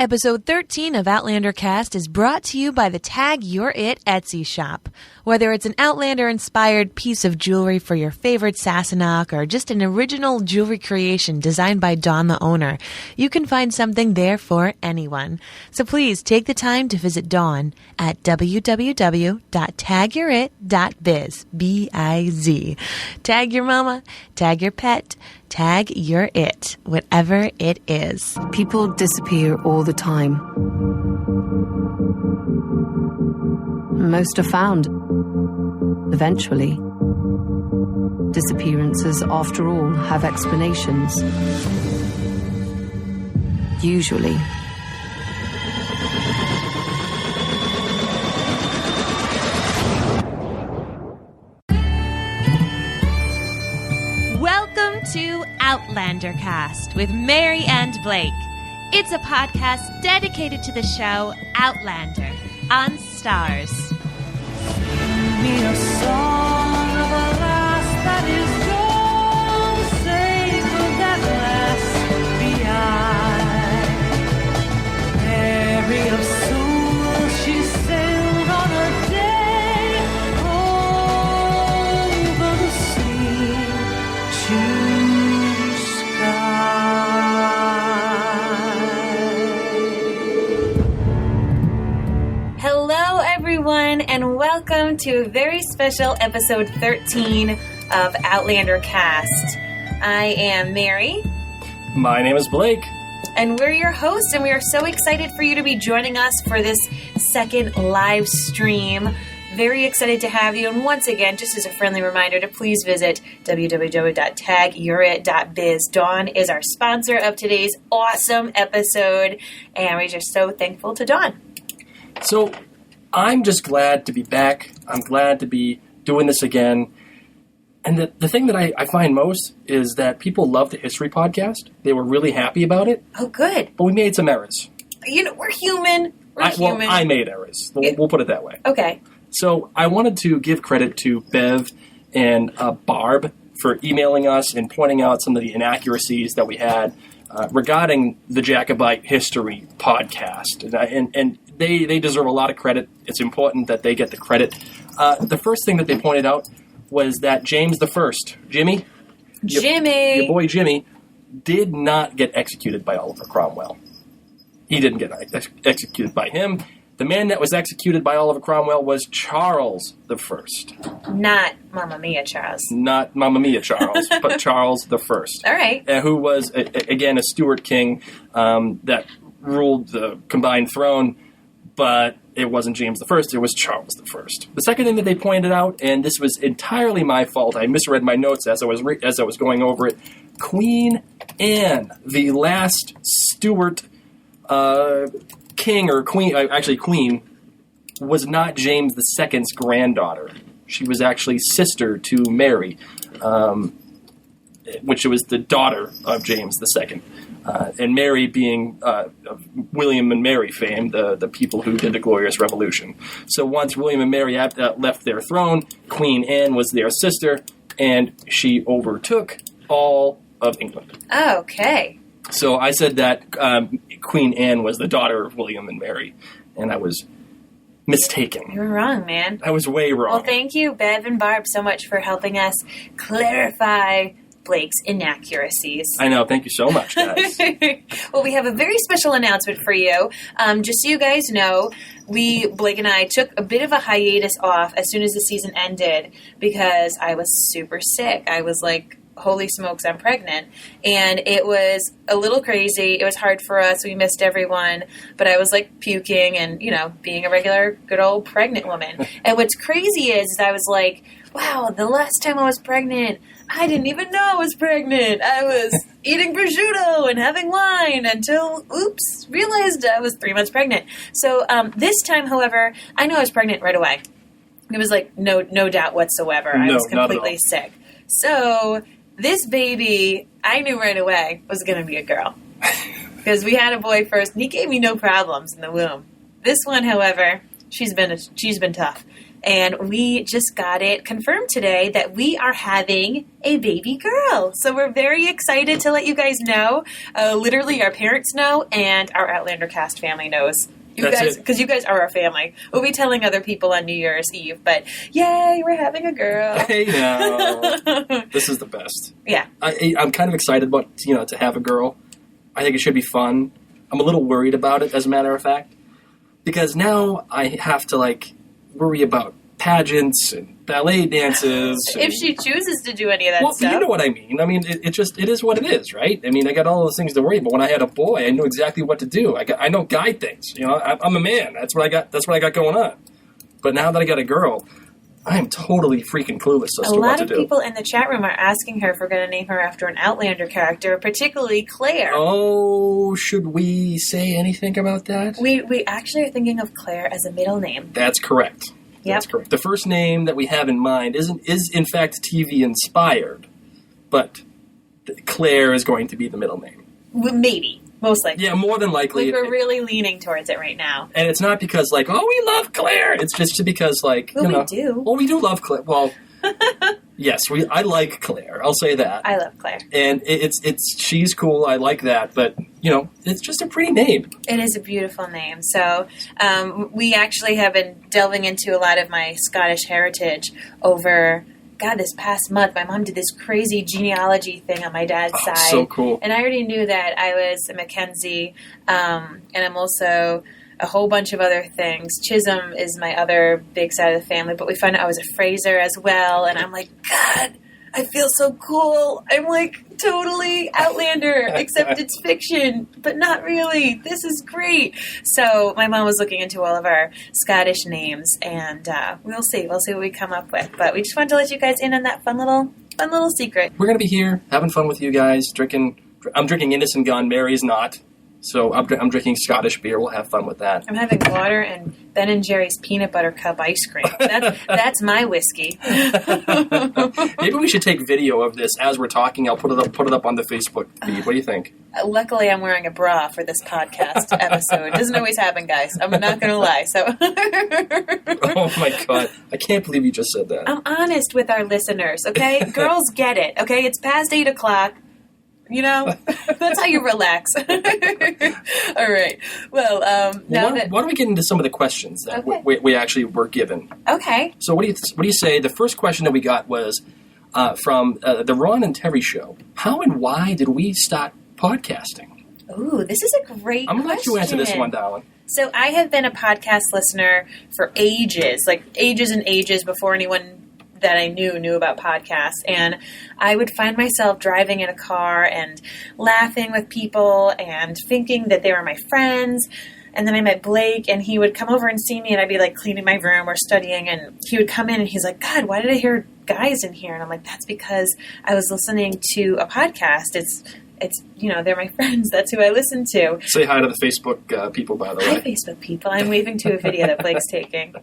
Episode 13 of Outlander Cast is brought to you by the Tag Your It Etsy shop. Whether it's an Outlander-inspired piece of jewelry for your favorite Sassenach or just an original jewelry creation designed by Dawn the owner, you can find something there for anyone. So please take the time to visit Dawn at www.tagyourit.biz, B-I-Z. Tag your mama, tag your pet, tag your it, whatever it is. People disappear all the time. Most are found. Eventually. Disappearances, after all, have explanations. Usually. Welcome to Outlander Cast with Mary and Blake. It's a podcast dedicated to the show Outlander on Stars. Sing me a song of a lass that is gone, save of that lass be I. Mary of soul, she sailed on a day over the sea to Hello, everyone, and welcome to a very special episode 13 of Outlander Cast. I am Mary. My name is Blake. And we're your hosts, and we are so excited for you to be joining us for this second live stream. Very excited to have you. And once again, just as a friendly reminder to please visit www.tagyourit.biz. Dawn is our sponsor of today's awesome episode, and we're just so thankful to Dawn. So, I'm just glad to be back. I'm glad to be doing this again. And the thing that I find most is that people love the History Podcast. They were really happy about it. Oh, good. But we made some errors. You know, we're human. Well, I made errors. We'll put it that way. Okay. So, I wanted to give credit to Bev and Barb for emailing us and pointing out some of the inaccuracies that we had regarding the Jacobite History Podcast. And they deserve a lot of credit. It's important that they get the credit. The first thing that they pointed out was that James I, Jimmy, your boy Jimmy, did not get executed by Oliver Cromwell. He didn't get executed by him. The man that was executed by Oliver Cromwell was Charles I. Not Mamma Mia Charles. Not Mamma Mia Charles, but Charles I. All right. Who was, again, a Stuart king that ruled the combined throne, but it wasn't James I, it was Charles I. The second thing that they pointed out, and this was entirely my fault, I misread my notes as I was going over it, Queen Anne, the last Stuart king or queen, actually queen, was not James II's granddaughter. She was actually sister to Mary, which was the daughter of James II. And Mary being William and Mary fame, the people who did the Glorious Revolution. So once William and Mary left their throne, Queen Anne was their sister, and she overtook all of England. Okay. So I said that Queen Anne was the daughter of William and Mary, and I was mistaken. You were wrong, man. I was way wrong. Well, thank you, Bev and Barb, so much for helping us clarify Blake's inaccuracies. I know. Thank you so much, guys. Well, we have a very special announcement for you. Just so you guys know, Blake and I, took a bit of a hiatus off as soon as the season ended because I was super sick. I was like, holy smokes, I'm pregnant. And it was a little crazy. It was hard for us. We missed everyone. But I was like puking and, being a regular good old pregnant woman. And what's crazy is I was like, wow, the last time I was pregnant, I didn't even know I was pregnant. I was eating prosciutto and having wine until, realized I was 3 months pregnant. So this time, however, I knew I was pregnant right away. It was like no doubt whatsoever. I was completely sick. So this baby, I knew right away was going to be a girl. Because we had a boy first, and he gave me no problems in the womb. This one, however, she's been tough. And we just got it confirmed today that we are having a baby girl. So we're very excited to let you guys know. Literally, our parents know, and our Outlander Cast family knows. Because you guys are our family. We'll be telling other people on New Year's Eve, but yay, we're having a girl. Hey, now. This is the best. Yeah. I'm kind of excited about, to have a girl. I think it should be fun. I'm a little worried about it, as a matter of fact. Because now I have to, worry about pageants and ballet dances. If she chooses to do any of that stuff. You know what I mean. I mean, it is what it is, right? I mean, I got all those things to worry about. When I had a boy, I knew exactly what to do. I know guy things. I'm a man. That's what I got going on. But now that I got a girl, I am totally freaking clueless as to what to do. A lot of people in the chat room are asking her if we're going to name her after an Outlander character, particularly Claire. Oh, should we say anything about that? We actually are thinking of Claire as a middle name. That's correct. Yep. That's correct. The first name that we have in mind is in fact TV inspired, but Claire is going to be the middle name. Maybe. Most likely. Yeah, more than likely. We're really leaning towards it right now. And it's not because, we love Claire. It's just because, we do. Well, we do love Claire. Well, yes, I like Claire. I'll say that. I love Claire. And she's cool. I like that. But, it's just a pretty name. It is a beautiful name. So, we actually have been delving into a lot of my Scottish heritage over... God, this past month, my mom did this crazy genealogy thing on my dad's side. So cool. And I already knew that I was a Mackenzie, and I'm also a whole bunch of other things. Chisholm is my other big side of the family, but we found out I was a Fraser as well, and I'm like, God, I feel so cool. I'm totally Outlander, except it's fiction, but not really. This is great. So my mom was looking into all of our Scottish names, and we'll see. We'll see what we come up with. But we just wanted to let you guys in on that fun little secret. We're going to be here having fun with you guys, drinking. I'm drinking Innocent Gun. Mary's not. So I'm drinking Scottish beer. We'll have fun with that. I'm having water and Ben & Jerry's peanut butter cup ice cream. That's my whiskey. Maybe we should take video of this as we're talking. I'll put it up on the Facebook feed. What do you think? Luckily, I'm wearing a bra for this podcast episode. It doesn't always happen, guys. I'm not going to lie. So. Oh my God! I can't believe you just said that. I'm honest with our listeners. Okay, girls get it. Okay, it's past 8:00. That's how you relax. All right. Well, why don't we get into some of the questions that we actually were given? Okay. So what do you say? The first question that we got was from the Ron and Terry show. How and why did we start podcasting? Ooh, this is a great question. I'm going to let you answer this one, darling. So I have been a podcast listener for ages, ages and ages before anyone that I knew about podcasts, and I would find myself driving in a car and laughing with people and thinking that they were my friends. And then I met Blake, and he would come over and see me, and I'd be cleaning my room or studying, and he would come in and he's like, God, why did I hear guys in here? And I'm like, that's because I was listening to a podcast. It's they're my friends. That's who I listen to. Say hi to the Facebook people, by the way. Hi, Facebook people. I'm waving to a video that Blake's taking.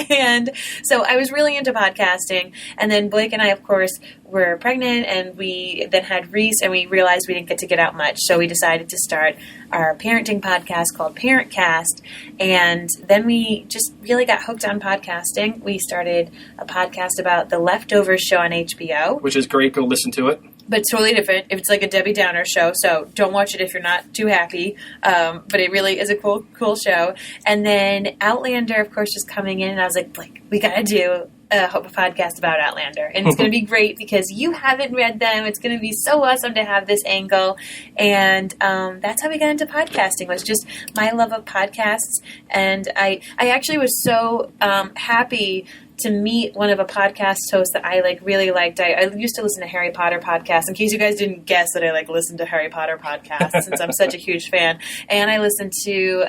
And so I was really into podcasting. And then Blake and I, of course, were pregnant. And we then had Reese. And we realized we didn't get to get out much. So we decided to start our parenting podcast called Parent Cast. And then we just really got hooked on podcasting. We started a podcast about The Leftovers show on HBO. Which is great. Go listen to it. But it's totally different. It's like a Debbie Downer show, so don't watch it if you're not too happy. But it really is a cool show. And then Outlander, of course, is coming in, and I was like, we got to do a podcast about Outlander. And it's going to be great because you haven't read them. It's going to be so awesome to have this angle. And that's how we got into podcasting, was just my love of podcasts. And I actually was so happy to meet one of a podcast hosts that I really liked. I used to listen to Harry Potter podcasts. In case you guys didn't guess that I listened to Harry Potter podcasts, since I'm such a huge fan. And I listened to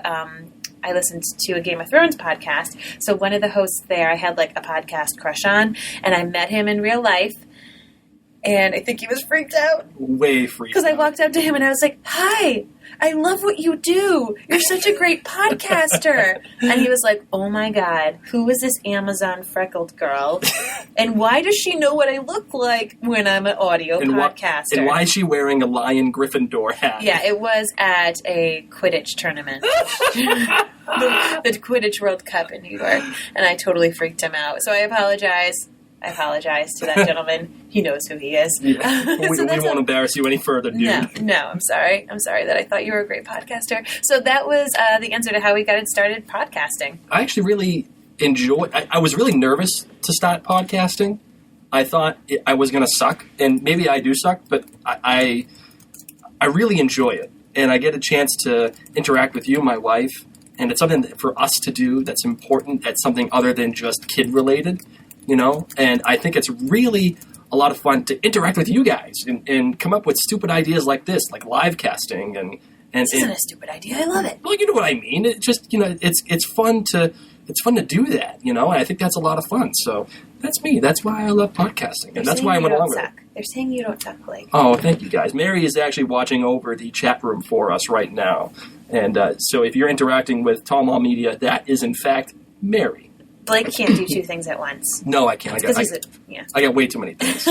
a Game of Thrones podcast. So one of the hosts there, I had a podcast crush on, and I met him in real life. And I think he was freaked out. Way freaked Because I out. walked up to him and I was like, "Hi, I love what you do. You're such a great podcaster." And he was like, "Oh my God, who is this Amazon freckled girl? And why does she know what I look like when I'm an audio podcaster?" And why is she wearing a Lion Gryffindor hat? Yeah, it was at a Quidditch tournament. the Quidditch World Cup in New York. And I totally freaked him out. So I apologize. I apologize to that gentleman. He knows who he is. Yeah. We won't embarrass you any further, dude. No, I'm sorry. I'm sorry that I thought you were a great podcaster. So that was the answer to how we got it started podcasting. I actually really I was really nervous to start podcasting. I thought I was going to suck, and maybe I do suck, but I really enjoy it. And I get a chance to interact with you, my wife, and it's something for us to do that's important. That's something other than just kid-related. You know, and I think it's really a lot of fun to interact with you guys and come up with stupid ideas like this, like live casting and This isn't a stupid idea. I love it. Well, you know what I mean. It just it's fun to do that. You know, and I think that's a lot of fun. So that's me. That's why I love podcasting, and that's why I went along with it. They're saying you don't suck, Blake. Oh, thank you guys. Mary is actually watching over the chat room for us right now, and so if you're interacting with Tall Mall Media, that is in fact Mary. Blake can't do two things at once. No, I can't. I got way too many things.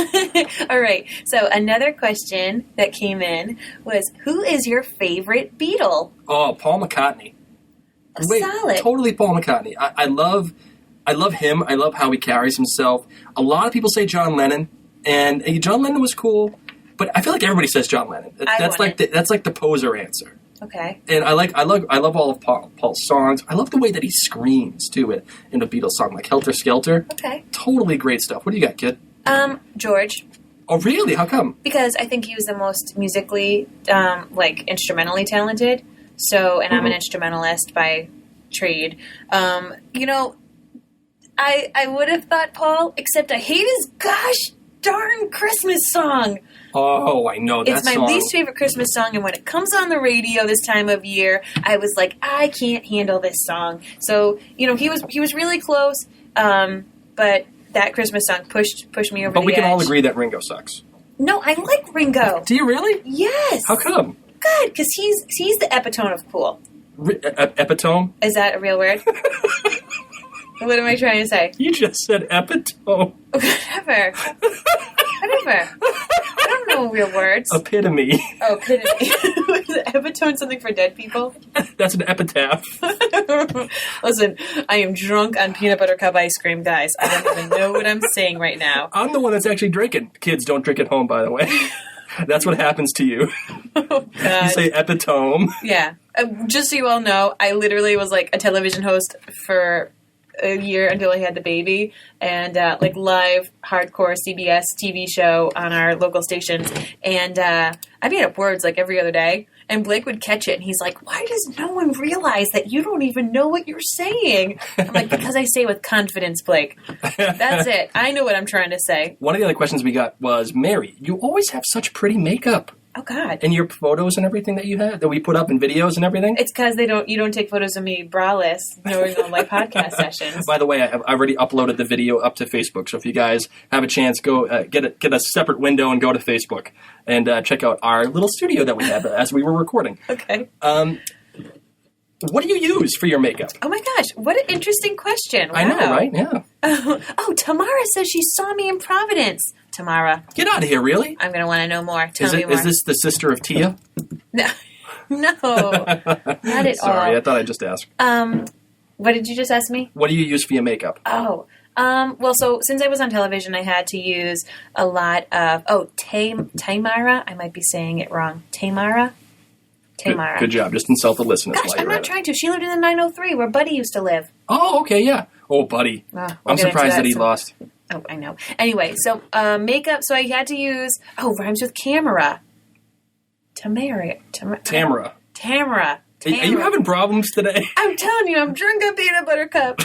All right. So another question that came in was, who is your favorite Beatle? Oh, Paul McCartney. Solid. Totally Paul McCartney. I love him. I love how he carries himself. A lot of people say John Lennon, and John Lennon was cool, but I feel like everybody says John Lennon. That's like the poser answer. Okay. And I love all of Paul's songs. I love the way that he screams too in a Beatles song, like Helter Skelter. Okay. Totally great stuff. What do you got, kid? George. Oh, really? How come? Because I think he was the most musically, instrumentally talented. So, and I'm an instrumentalist by trade. I would have thought Paul, except I hate his gosh darn Christmas song. Oh, I know that song. It's my least favorite Christmas song, and when it comes on the radio this time of year, I was like, I can't handle this song. So, he was really close, but that Christmas song pushed me over the edge. But we can all agree that Ringo sucks. No, I like Ringo. Do you really? Yes. How come? Good, because he's the epitome of cool. Epitome? Is that a real word? What am I trying to say? You just said epitome. Whatever. I don't know real words. Epitome. Oh, epitome. Is epitome something for dead people? That's an epitaph. Listen, I am drunk on peanut butter cup ice cream, guys. I don't even know what I'm saying right now. I'm the one that's actually drinking. Kids, don't drink at home, by the way. That's what happens to you. Oh, God. You say epitome. Yeah. Just so you all know, I literally was like a television host for a year until I had the baby, and live hardcore CBS TV show on our local stations, and I made up words like every other day, and Blake would catch it, and he's like, why does no one realize that you don't even know what you're saying? I'm like, because I say with confidence, Blake. That's it. I know what I'm trying to say. One of the other questions we got was, Mary, you always have such pretty makeup. Oh, God. And your photos and everything that you have, that we put up in videos and everything? It's because you don't take photos of me braless during all my podcast sessions. By the way, I've already uploaded the video up to Facebook, so if you guys have a chance, go get a separate window and go to Facebook and check out our little studio that we have as we were recording. Okay. What do you use for your makeup? Oh my gosh, what an interesting question. Wow. I know, right? Yeah. Oh, Tamara says she saw me in Providence. Tamara. Get out of here, really? I'm going to want to know more. Tell me more. Is this the sister of Tia? No, not at all. Sorry, I thought I'd just ask. What did you just ask me? What do you use for your makeup? Oh, well, so since I was on television, I had to use a lot of, Tamara. I might be saying it wrong. Tamara. Good job. Just insult the listeners. Gosh, I'm not trying to. She lived in the 903 where Buddy used to live. Oh, okay, yeah. Oh, Buddy. I'm surprised that he lost. Oh, I know. Anyway, so makeup. So I had to use. Oh, rhymes with camera. Tamara. Are you having problems today? I'm telling you, I'm drunk on peanut butter cup.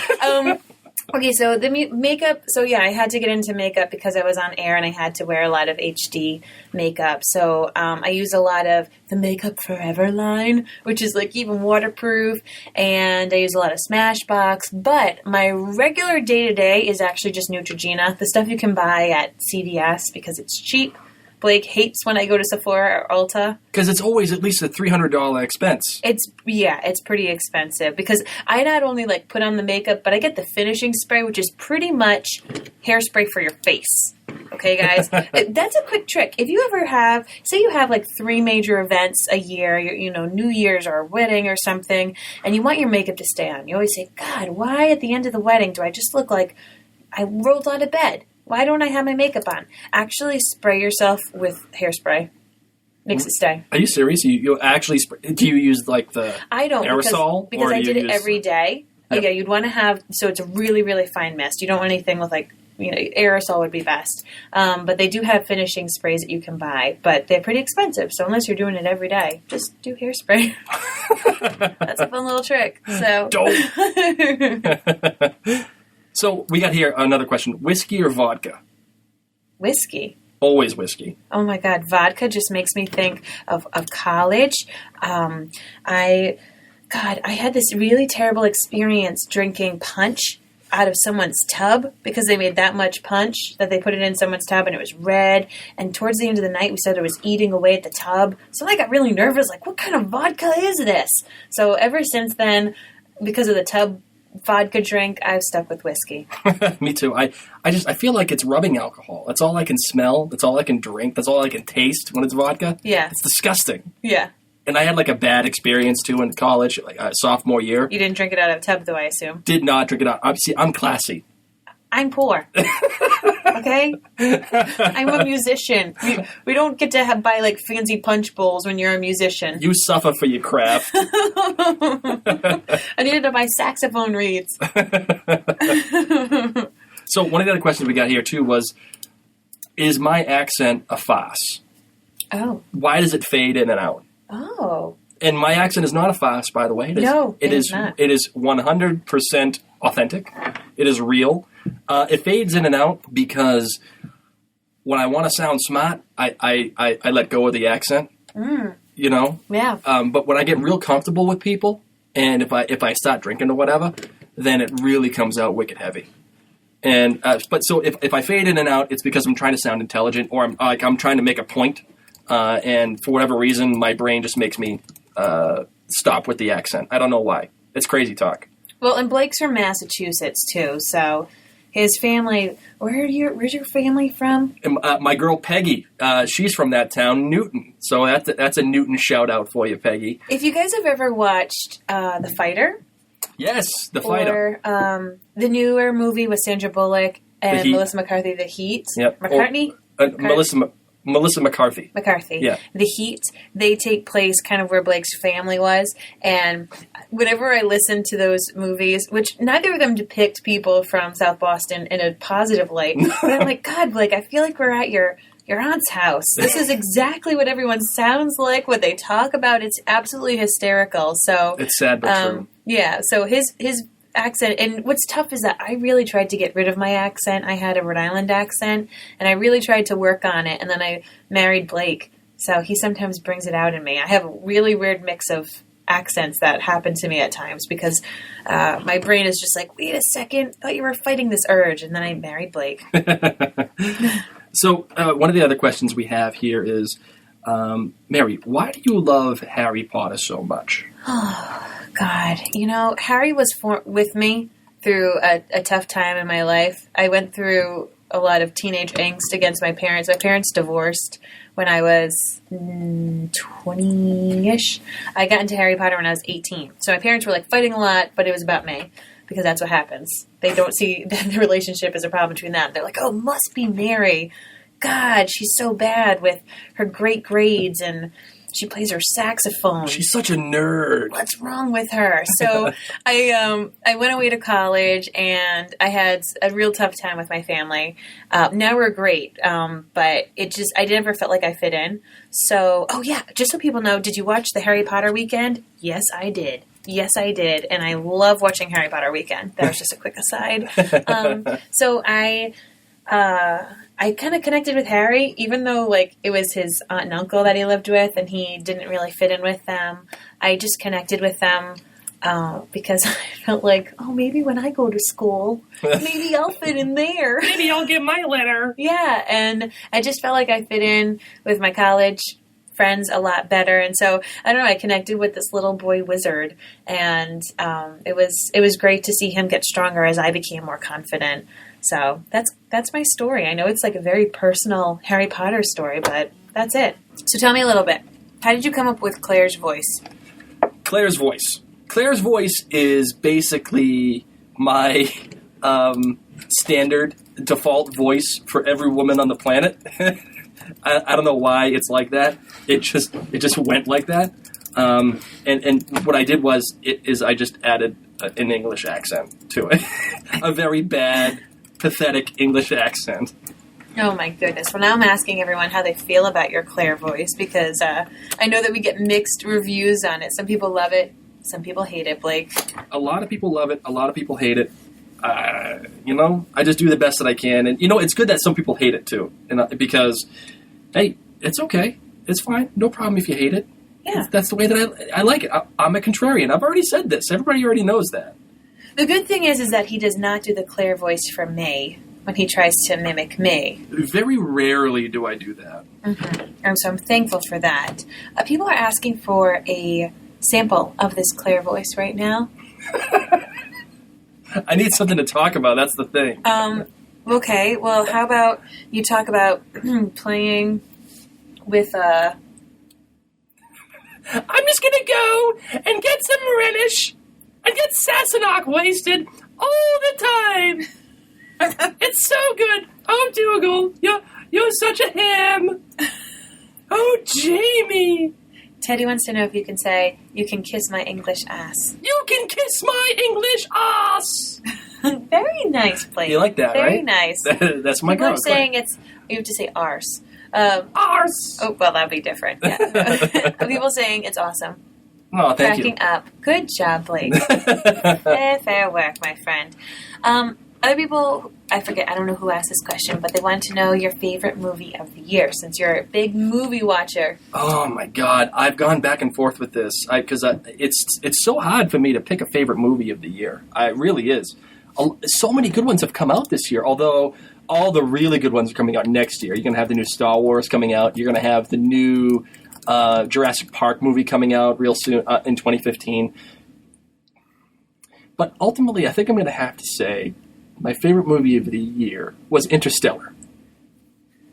Okay, so the makeup. So yeah, I had to get into makeup because I was on air and I had to wear a lot of HD makeup. So I use a lot of the Makeup Forever line, which is like even waterproof, and I use a lot of Smashbox. But my regular day to day is actually just Neutrogena, the stuff you can buy at CVS because it's cheap. Blake hates when I go to Sephora or Ulta. Because it's always at least a $300 expense. It's pretty expensive because I not only like put on the makeup, but I get the finishing spray, which is pretty much hairspray for your face. Okay, guys? That's a quick trick. If you ever say you have like 3 major events a year, New Year's or a wedding or something, and you want your makeup to stay on. You always say, God, why at the end of the wedding do I just look like I rolled out of bed? Why don't I have my makeup on? Actually spray yourself with hairspray. Makes it stay. Are you serious? You actually do you use like the I don't aerosol? Because I did it every day. Yep. Yeah, you'd want to have, so it's a really, really fine mist. You don't want anything with like, aerosol would be best. But they do have finishing sprays that you can buy, but they're pretty expensive. So unless you're doing it every day, just do hairspray. That's a fun little trick. So. Dope. So we got here another question. Whiskey or vodka? Whiskey. Always whiskey. Oh my God. Vodka just makes me think of college. I had this really terrible experience drinking punch out of someone's tub because they made that much punch that they put it in someone's tub and it was red. And towards the end of the night, we said it was eating away at the tub. So I got really nervous, like, what kind of vodka is this? So ever since then, because of the tub vodka drink, I've stuck with whiskey. Me too. I feel like it's rubbing alcohol. That's all I can smell. That's all I can drink. That's all I can taste when it's vodka. Yeah. It's disgusting. Yeah. And I had like a bad experience too in college, like sophomore year. You didn't drink it out of a tub though, I assume. Did not drink it out. Obviously, I'm classy. I'm poor. Okay? I'm a musician. We don't get to buy like fancy punch bowls when you're a musician. You suffer for your craft. I needed to buy saxophone reeds. So one of the other questions we got here too was, is my accent a farce? Oh. Why does it fade in and out? Oh. And my accent is not a farce, by the way. It is not. It is 100% authentic. It is real. It fades in and out because when I want to sound smart, I let go of the accent. Yeah. But when I get real comfortable with people, and if I start drinking or whatever, then it really comes out wicked heavy. And but so if I fade in and out, it's because I'm trying to sound intelligent, or I'm trying to make a point, and for whatever reason, my brain just makes me stop with the accent. I don't know why. It's crazy talk. Well, and Blake's from Massachusetts too, so his family. Where's your family from? My girl Peggy, she's from that town, Newton. So that's a Newton shout out for you, Peggy. If you guys have ever watched The Fighter, yes, The Fighter, or the newer movie with Sandra Bullock and Melissa McCarthy, The Heat. Yep. McCartney. Melissa McCarthy. Yeah. The Heat, they take place kind of where Blake's family was. And whenever I listen to those movies, which neither of them depict people from South Boston in a positive light, but I'm like, God, Blake, I feel like we're at your aunt's house. This is exactly what everyone sounds like, what they talk about. It's absolutely hysterical. So it's sad but true. Yeah, so his accent, and what's tough is that I really tried to get rid of my accent. I had a Rhode Island accent, and I really tried to work on it, and then I married Blake, so he sometimes brings it out in me. I have a really weird mix of accents that happen to me at times, because my brain is just like, wait a second, I thought you were fighting this urge, and then I married Blake. So, one of the other questions we have here is, Mary, why do you love Harry Potter so much? God, Harry was with me through a tough time in my life. I went through a lot of teenage angst against my parents. My parents divorced when I was 20-ish. I got into Harry Potter when I was 18. So my parents were like fighting a lot, but it was about me, because that's what happens. They don't see the relationship as a problem between them. They're like, oh, must be Mary. God, she's so bad with her great grades, and she plays her saxophone. She's such a nerd. What's wrong with her? So I went away to college, and I had a real tough time with my family. Now we're great, but I never felt like I fit in. So, oh yeah, just so people know, did you watch the Harry Potter weekend? Yes, I did. Yes, I did. And I love watching Harry Potter Weekend. That was just a quick aside. So I kind of connected with Harry, even though, like, it was his aunt and uncle that he lived with, and he didn't really fit in with them. I just connected with them because I felt like, oh, maybe when I go to school, maybe I'll fit in there. Maybe I'll get my letter. Yeah, and I just felt like I fit in with my college friends a lot better, and so I don't know, I connected with this little boy wizard, and it was great to see him get stronger as I became more confident. So that's my story. I know it's like a very personal Harry Potter story, but that's it. So tell me a little bit. How did you come up with Claire's voice? Claire's voice. Claire's voice is basically my standard default voice for every woman on the planet. I don't know why it's like that. It just went like that. And what I did was I just added an English accent to it. A very bad, pathetic English accent. Oh my goodness. Well, now I'm asking everyone how they feel about your Claire voice, because I know that we get mixed reviews on it. Some people love it. Some people hate it, Blake. A lot of people love it. A lot of people hate it. I just do the best that I can. And, it's good that some people hate it, too. Because, hey, it's okay. It's fine. No problem if you hate it. Yeah. That's the way that I like it. I'm a contrarian. I've already said this. Everybody already knows that. The good thing is that he does not do the Claire voice for me when he tries to mimic me. Very rarely do I do that. Mm-hmm. And so I'm thankful for that. People are asking for a sample of this Claire voice right now. I need something to talk about. That's the thing. Okay. Well, how about you talk about playing with I'm just gonna go and get some relish and get Sassenach wasted all the time. It's so good. Oh, Dougal, you're such a ham. Oh, Jamie. Teddy wants to know if you can say, "You can kiss my English ass." You can kiss my English ass. Very nice, Blake. You like that, Very right? nice. That's my People girl. are saying you have to say arse. Arse. Oh, well, that'd be different. Yeah. People saying it's awesome. Oh, thank Cracking up. Good job, Blake. Fair work, my friend. Other people, I don't know who asked this question, but they wanted to know your favorite movie of the year, since you're a big movie watcher. Oh my God, I've gone back and forth with this because it's so hard for me to pick a favorite movie of the year. It really is. So many good ones have come out this year, although all the really good ones are coming out next year. You're going to have the new Star Wars coming out. You're going to have the new Jurassic Park movie coming out real soon in 2015. But ultimately, I think I'm going to have to say my favorite movie of the year was Interstellar.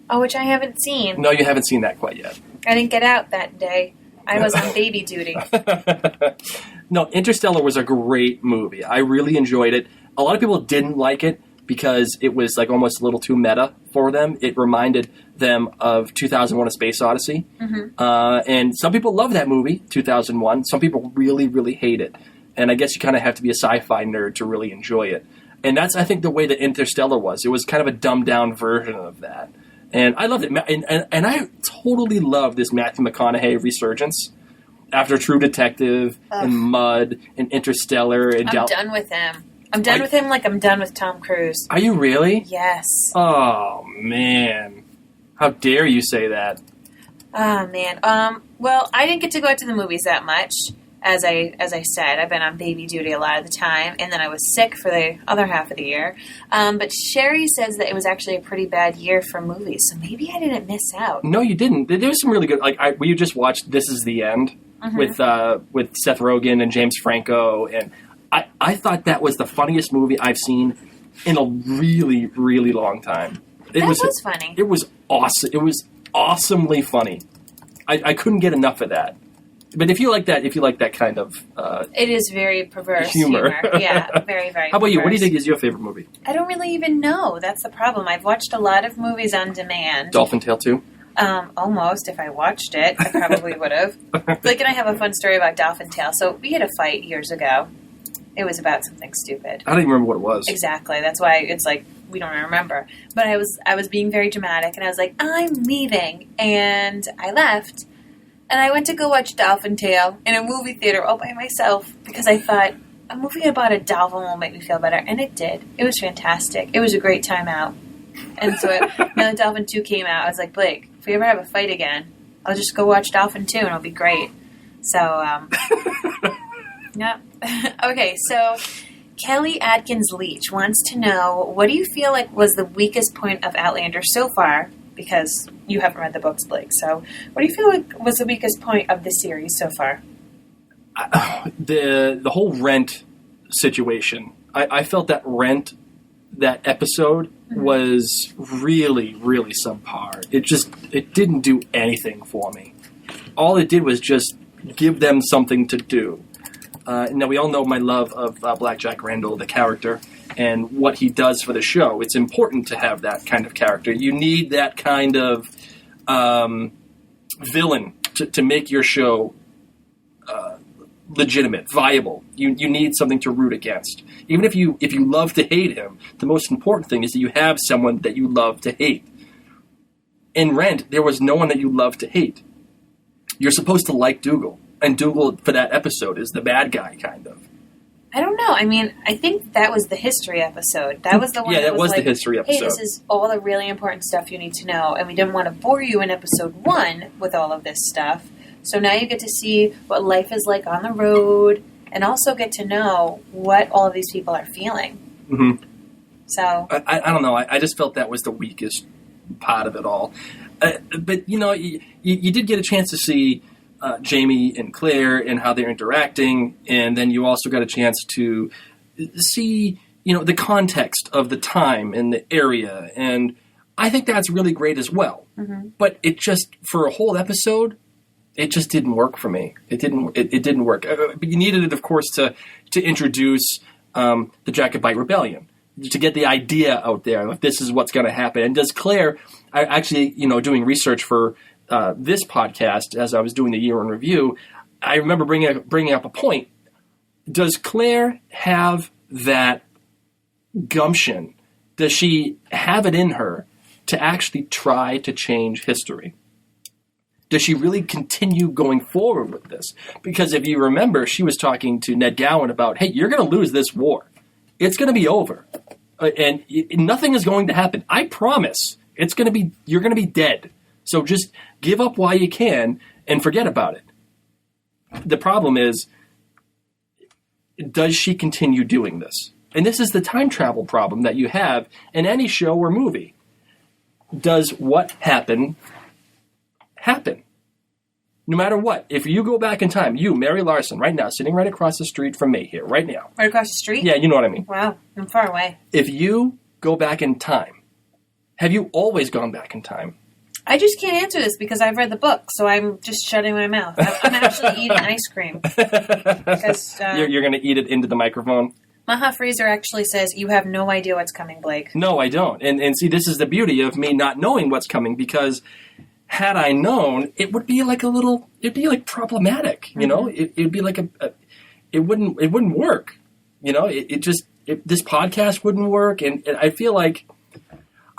Oh, which I haven't seen. No, you haven't seen that quite yet. I didn't get out that day. I was on baby duty. No, Interstellar was a great movie. I really enjoyed it. A lot of people didn't like it because it was like almost a little too meta for them. It reminded them of 2001: A Space Odyssey. Mm-hmm. And some people love that movie, 2001. Some people really, really hate it. And I guess you kind of have to be a sci-fi nerd to really enjoy it. And that's, I think, the way that Interstellar was. It was kind of a dumbed-down version of that. And I loved it. And I totally love this Matthew McConaughey resurgence after True Detective and Mud and Interstellar. And I'm done with him. I'm done with him like I'm done with Tom Cruise. Are you really? Yes. Oh, man. How dare you say that? Oh, man. Well, I didn't get to go out to the movies that much. As I said, I've been on baby duty a lot of the time, and then I was sick for the other half of the year. But Sherry says that it was actually a pretty bad year for movies, so maybe I didn't miss out. No, you didn't. There was some really good. We just watched This Is the End with Seth Rogen and James Franco, and I thought that was the funniest movie I've seen in a really, really long time. It was funny. It was awesome. It was awesomely funny. I couldn't get enough of that. But if you like that kind of it is very perverse humor. Yeah, very, very How about you? perverse. What do you think is your favorite movie? I don't really even know. That's the problem. I've watched a lot of movies on demand. Dolphin Tale 2? Almost. If I watched it, I probably would have. Blake and I have a fun story about Dolphin Tale. So we had a fight years ago. It was about something stupid. I don't even remember what it was. Exactly. That's why it's like we don't remember. But I was being very dramatic, and I was like, I'm leaving. And I left. And I went to go watch Dolphin Tale in a movie theater all by myself because I thought, a movie about a dolphin will make me feel better. And it did. It was fantastic. It was a great time out. And so now that Dolphin 2 came out, I was like, Blake, if we ever have a fight again, I'll just go watch Dolphin 2 and it'll be great. So, yeah. Okay, so Kelly Atkins Leach wants to know, what do you feel like was the weakest point of Outlander so far? Because you haven't read the books, Blake. So what do you feel like was the weakest point of the series so far? The whole Rent situation. I felt that Rent, that episode, was really, really subpar. It didn't do anything for me. All it did was just give them something to do. Now, we all know my love of Black Jack Randall, the character, and what he does for the show. It's important to have that kind of character. You need that kind of villain to make your show legitimate, viable. You need something to root against. Even if you love to hate him, the most important thing is that you have someone that you love to hate. In Rent, there was no one that you love to hate. You're supposed to like Dougal, and Dougal, for that episode, is the bad guy, kind of. I don't know. I mean, I think that was the history episode. That was the one that was like, the history episode. Hey, this is all the really important stuff you need to know, and we didn't want to bore you in episode 1 with all of this stuff. So now you get to see what life is like on the road, and also get to know what all of these people are feeling. Mm-hmm. So I don't know. I just felt that was the weakest part of it all. But, you know, you did get a chance to see Jamie and Claire and how they're interacting, and then you also got a chance to see, you know, the context of the time and the area, and I think that's really great as well. Mm-hmm. But it just, for a whole episode, it just didn't work for me. It didn't work. But you needed it, of course, to introduce the Jacobite Rebellion, to get the idea out there of this is what's going to happen. And does Claire, I actually, you know, doing research for this podcast as I was doing the year in review, I remember bringing up a point. Does Claire have that gumption? Does she have it in her to actually try to change history? Does she really continue going forward with this? Because if you remember, she was talking to Ned Gowan about, hey, you're going to lose this war. It's going to be over. And nothing is going to happen. I promise. You're going to be dead. So just give up while you can and forget about it. The problem is, does she continue doing this? And this is the time travel problem that you have in any show or movie. Does what happened happen? No matter what. If you go back in time, you, Mary Larson, right now, sitting right across the street from me here, right now. right across the street? Yeah, you know what I mean. Wow, I'm far away. If you go back in time, have you always gone back in time? I just can't answer this because I've read the book, so I'm just shutting my mouth. I'm actually eating ice cream. Because, You're going to eat it into the microphone? Maha Fraser actually says, you have no idea what's coming, Blake. No, I don't. And see, this is the beauty of me not knowing what's coming, because had I known, it would be like it'd be like problematic, you know? It'd be like it wouldn't work. You know, this podcast wouldn't work. And I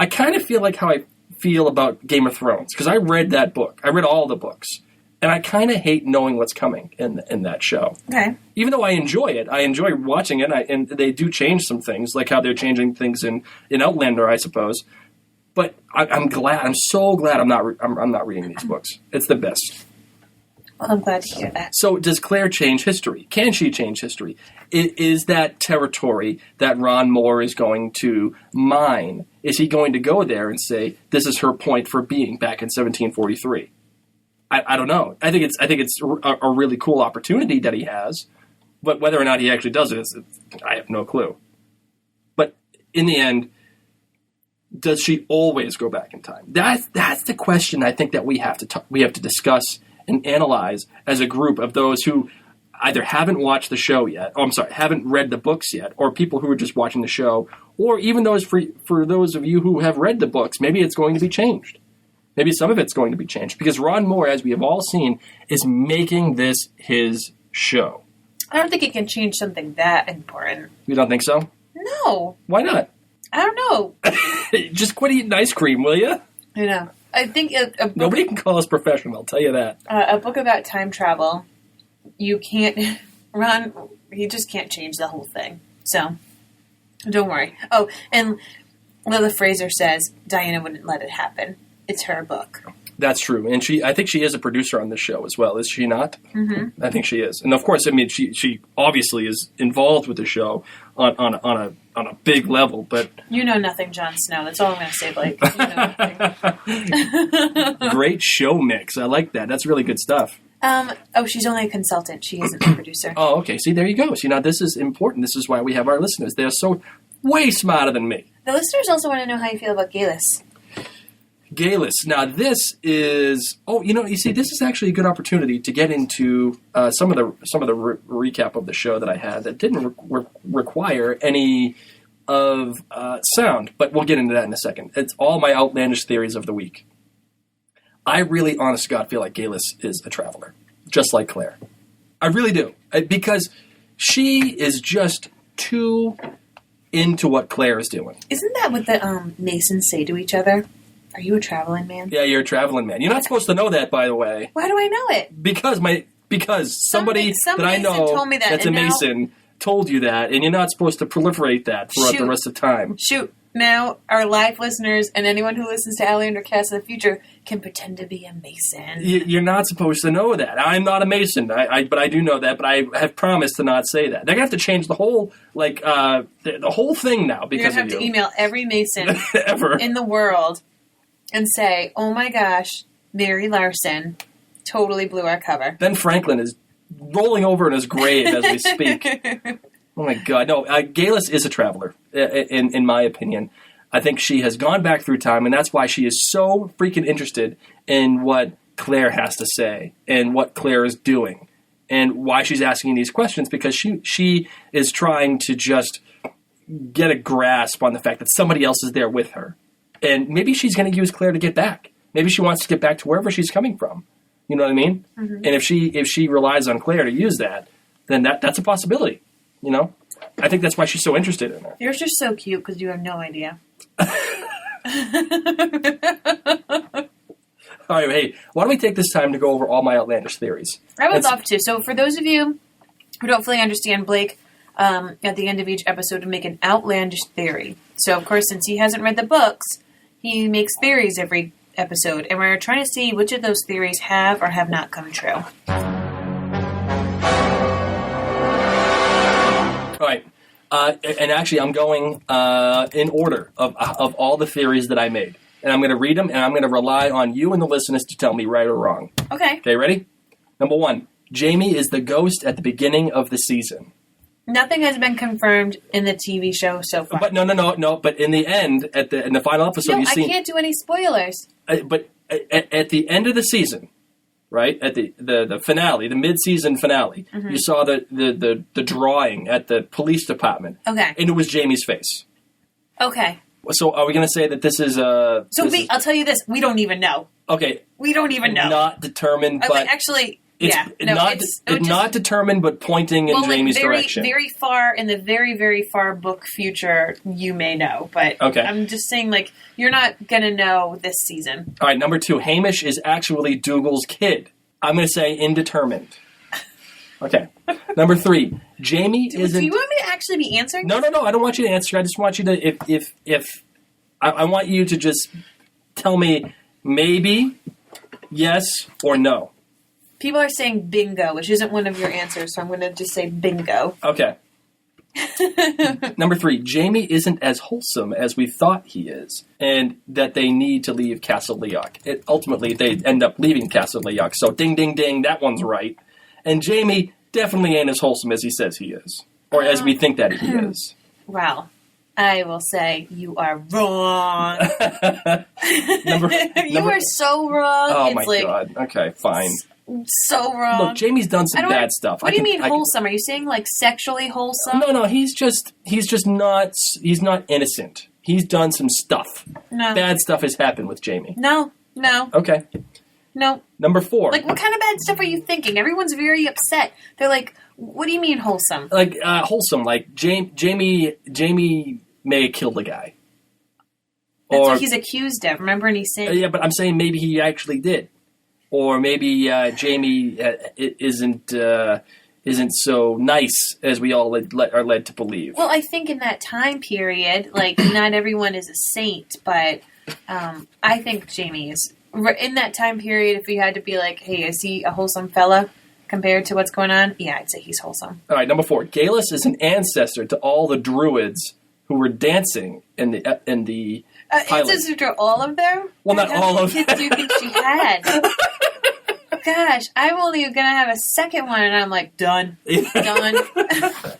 kind of feel like how I feel about Game of Thrones, because I read that book. I read all the books. And I kind of hate knowing what's coming in that show. Okay. Even though I enjoy it. I enjoy watching it, and they do change some things, like how they're changing things in Outlander, I suppose. But I'm so glad I'm not reading these books. It's the best. Well, I'm glad to hear that. So does Claire change history? Can she change history? Is that territory that Ron Moore is going to mine? Is he going to go there and say, this is her point for being back in 1743? I don't know. I think it's a really cool opportunity that he has, but whether or not he actually does it, I have no clue. But in the end, does she always go back in time? That's the question I think that we have to discuss and analyze as a group of those who either haven't watched the show yet, haven't read the books yet, or people who are just watching the show, or even those for those of you who have read the books, maybe it's going to be changed. Maybe some of it's going to be changed, because Ron Moore, as we have all seen, is making this his show. I don't think it can change something that important. You don't think so? No. Why not? I don't know. Just quit eating ice cream, will you? I know. I think a book, Nobody can call us professional, I'll tell you that. a book about time travel, you can't, Ron, he just can't change the whole thing. So, don't worry. Oh, and Lila Fraser says Diana wouldn't let it happen. It's her book. That's true. And I think she is a producer on this show as well, is she not? Mm-hmm. I think she is. And of course, I mean, she obviously is involved with the show on a big level, but... You know nothing, Jon Snow. That's all I'm going to say, Blake. You know nothing. Great show mix. I like that. That's really good stuff. She's only a consultant. She isn't a producer. Oh, okay. See, there you go. See, now this is important. This is why we have our listeners. They're so way smarter than me. The listeners also want to know how you feel about Gayless. Gayless. Now, this is... Oh, you see, this is actually a good opportunity to get into some of the recap of the show that I had that didn't require any of sound, but we'll get into that in a second. It's all my outlandish theories of the week. I really, honest to God, feel like Gayless is a traveler, just like Claire. I really do, because she is just too into what Claire is doing. Isn't that what the Masons say to each other? Are you a traveling man? Yeah, you're a traveling man. You're not supposed to know that, by the way. Why do I know it? Because somebody that I know told me that, that's a Mason told you that, and you're not supposed to proliferate that throughout the rest of time. Shoot. Now, our live listeners and anyone who listens to Outlander Cast in the future can pretend to be a Mason. You're not supposed to know that. I'm not a Mason, but I do know that, but I have promised to not say that. They're going to have to change the whole, the whole thing now because You're going to have to email every Mason ever in the world and say, oh my gosh, Mary Larson totally blew our cover. Ben Franklin is rolling over in his grave as we speak. Oh my God. No, Gayless is a traveler, in my opinion. I think she has gone back through time, and that's why she is so freaking interested in what Claire has to say and what Claire is doing and why she's asking these questions, because she is trying to just get a grasp on the fact that somebody else is there with her. And maybe she's going to use Claire to get back. Maybe she wants to get back to wherever she's coming from. You know what I mean? Mm-hmm. And if she relies on Claire to use that, then that's a possibility. You know? I think that's why she's so interested in her. You're just so cute because you have no idea. All right, hey, why don't we take this time to go over all my outlandish theories? I would love to. So for those of you who don't fully understand, Blake, at the end of each episode, would make an outlandish theory. So, of course, since he hasn't read the books, he makes theories every episode, and we're trying to see which of those theories have or have not come true. All right. And actually, I'm going in order of all the theories that I made. And I'm going to read them, and I'm going to rely on you and the listeners to tell me right or wrong. Okay. Okay, ready? Number 1, Jamie is the ghost at the beginning of the season. Nothing has been confirmed in the TV show so far. But no. But in the end, in the final episode, you see... I can't do any spoilers. But at the end of the season, right, at the finale, the mid-season finale, mm-hmm. you saw the drawing at the police department. Okay. And it was Jamie's face. Okay. So are we going to say that this is a... I'll tell you this. We don't even know. Okay. We don't even know. Not determined, but... Actually... It's not determined, but pointing in Jamie's direction. Very far in the very, very far book future, you may know. But okay. I'm just saying, you're not going to know this season. All right, number 2. Hamish is actually Dougal's kid. I'm going to say indetermined. Okay. Number 3. Jamie isn't... Do you want me to actually be answering? No. I don't want you to answer. I just want you to... I want you to just tell me maybe, yes, or no. People are saying bingo, which isn't one of your answers, so I'm going to just say bingo. Okay. Number 3, Jamie isn't as wholesome as we thought he is, and that they need to leave Castle Leoch. Ultimately, they end up leaving Castle Leoch, so ding, ding, ding, that one's right. And Jamie definitely ain't as wholesome as he says he is, or as we think that he is. Well, I will say you are wrong. You are so wrong. Oh, my God. Okay, fine. So wrong. Look, Jamie's done some bad stuff. What do you mean wholesome? Are you saying sexually wholesome? No. He's just not. He's not innocent. He's done some stuff. No. Bad stuff has happened with Jamie. No. Okay. No. Number 4. What kind of bad stuff are you thinking? Everyone's very upset. They're like, "What do you mean wholesome?" Wholesome. Jamie may have killed a guy. That's what he's accused of. Remember, and he's saying... Yeah, but I'm saying maybe he actually did. Or maybe Jamie isn't so nice as we all are led to believe. Well, I think in that time period, like, not everyone is a saint, but I think Jamie is... In that time period, if we had to be like, hey, is he a wholesome fella compared to what's going on? Yeah, I'd say he's wholesome. All right, number 4. Galus is an ancestor to all the druids who were dancing in the pilot. Ancestor to all of them? Well, not all of them. How many kids do you think she had? Gosh, I'm only going to have a second one, and I'm like, done. Done.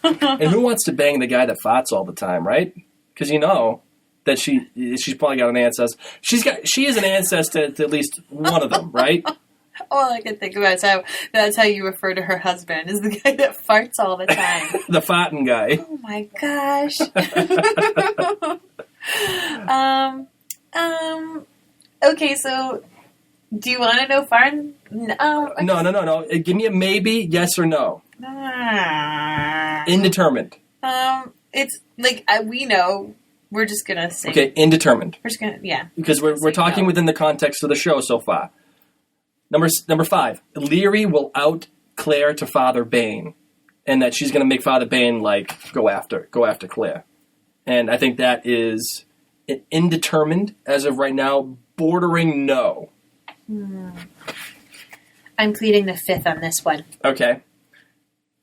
And who wants to bang the guy that farts all the time, right? Because you know that she's probably got an ancestor. She is an ancestor to at least one of them, right? All I can think about is that's how you refer to her husband, is the guy that farts all the time. The farting guy. Oh my gosh. Okay, so do you want to know farting? No. Give me a maybe, yes or no. Indeterminate. It's like we know. We're just gonna say. Okay, indeterminate. We're just gonna because we're talking no. within the context of the show so far. Number 5. Leary will out Claire to Father Bane, and that she's gonna make Father Bane go after Claire, and I think that is indeterminate as of right now, bordering no. I'm pleading the 5th on this one. Okay.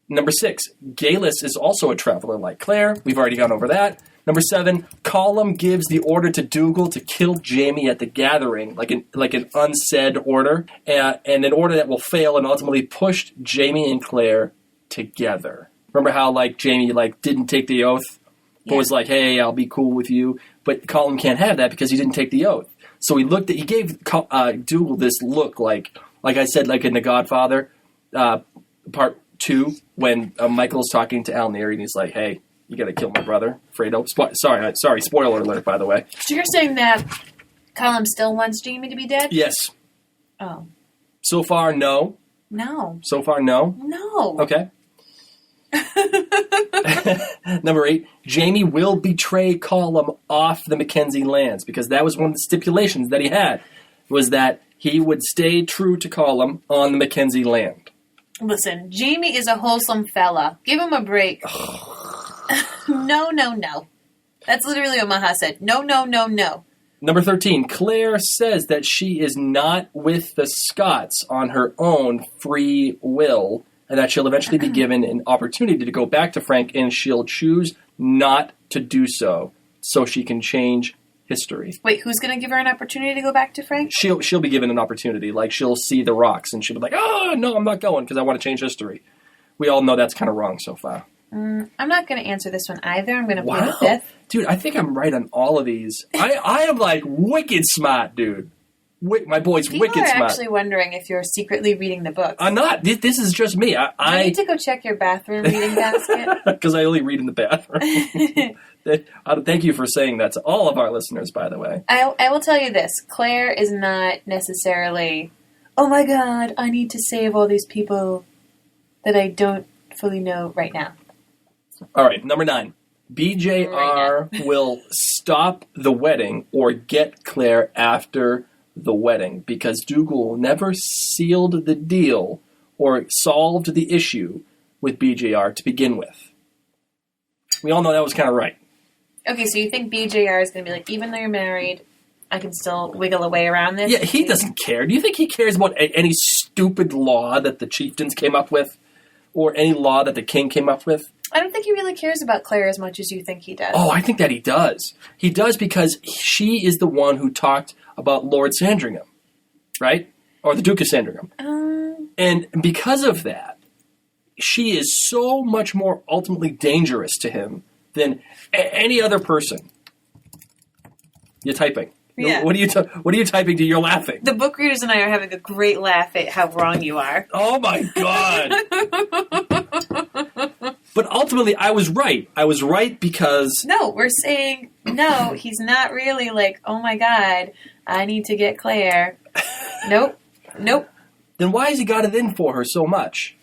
Number 6. Galus is also a traveler like Claire. We've already gone over that. Number 7. Colum gives the order to Dougal to kill Jamie at the gathering, like an unsaid order, and an order that will fail and ultimately push Jamie and Claire together. Remember how Jamie didn't take the oath, but was like, "Hey, I'll be cool with you," but Colum can't have that because he didn't take the oath. So he gave Dougal this look like I said, like in The Godfather, part 2, when Michael's talking to Al Neri and he's like, "Hey, you got to kill my brother, Fredo." Sorry, spoiler alert, by the way. So you're saying that Colum still wants Jamie to be dead? Yes. Oh. So far, no. No. So far, no. No. Okay. Number 8, Jamie will betray Colum off the Mackenzie lands, because that was one of the stipulations that he had, was that he would stay true to Colum on the Mackenzie land. Listen, Jamie is a wholesome fella. Give him a break. No. That's literally what Maha said. No. Number 13, Claire says that she is not with the Scots on her own free will, and that she'll eventually be given an opportunity to go back to Frank, and she'll choose not to do so she can change history. Wait, who's going to give her an opportunity to go back to Frank? She'll be given an opportunity. She'll see the rocks, and she'll be like, "Oh, no, I'm not going because I want to change history." We all know that's kind of wrong so far. I'm not going to answer this one either. I'm going to play the 5th. Dude, I think I'm right on all of these. I am wicked smart, dude. My boy's wicked smart. People are actually wondering if you're secretly reading the books. I'm not. This is just me. I need to go check your bathroom reading basket. Because I only read in the bathroom. Thank you for saying that to all of our listeners, by the way. I will tell you this. Claire is not necessarily, oh my god, I need to save all these people that I don't fully know right now. All right, number 9. BJR will stop the wedding or get Claire after the wedding, because Dougal never sealed the deal or solved the issue with BJR to begin with. We all know that was kind of right. Okay, so you think BJR is going to be like, even though you're married, I can still wiggle away around this? Yeah, he doesn't care. Do you think he cares about any stupid law that the chieftains came up with? Or any law that the king came up with? I don't think he really cares about Claire as much as you think he does. Oh, I think that he does. He does because she is the one who talked about Lord Sandringham, right? Or the Duke of Sandringham. And because of that, she is so much more ultimately dangerous to him than any other person. You're typing. Yeah. What are you typing to? You're laughing. The book readers and I are having a great laugh at how wrong you are. Oh my god! But ultimately, I was right. I was right because... No, we're saying, no, he's not really like, oh my god, I need to get Claire. Nope. Then why has he got it in for her so much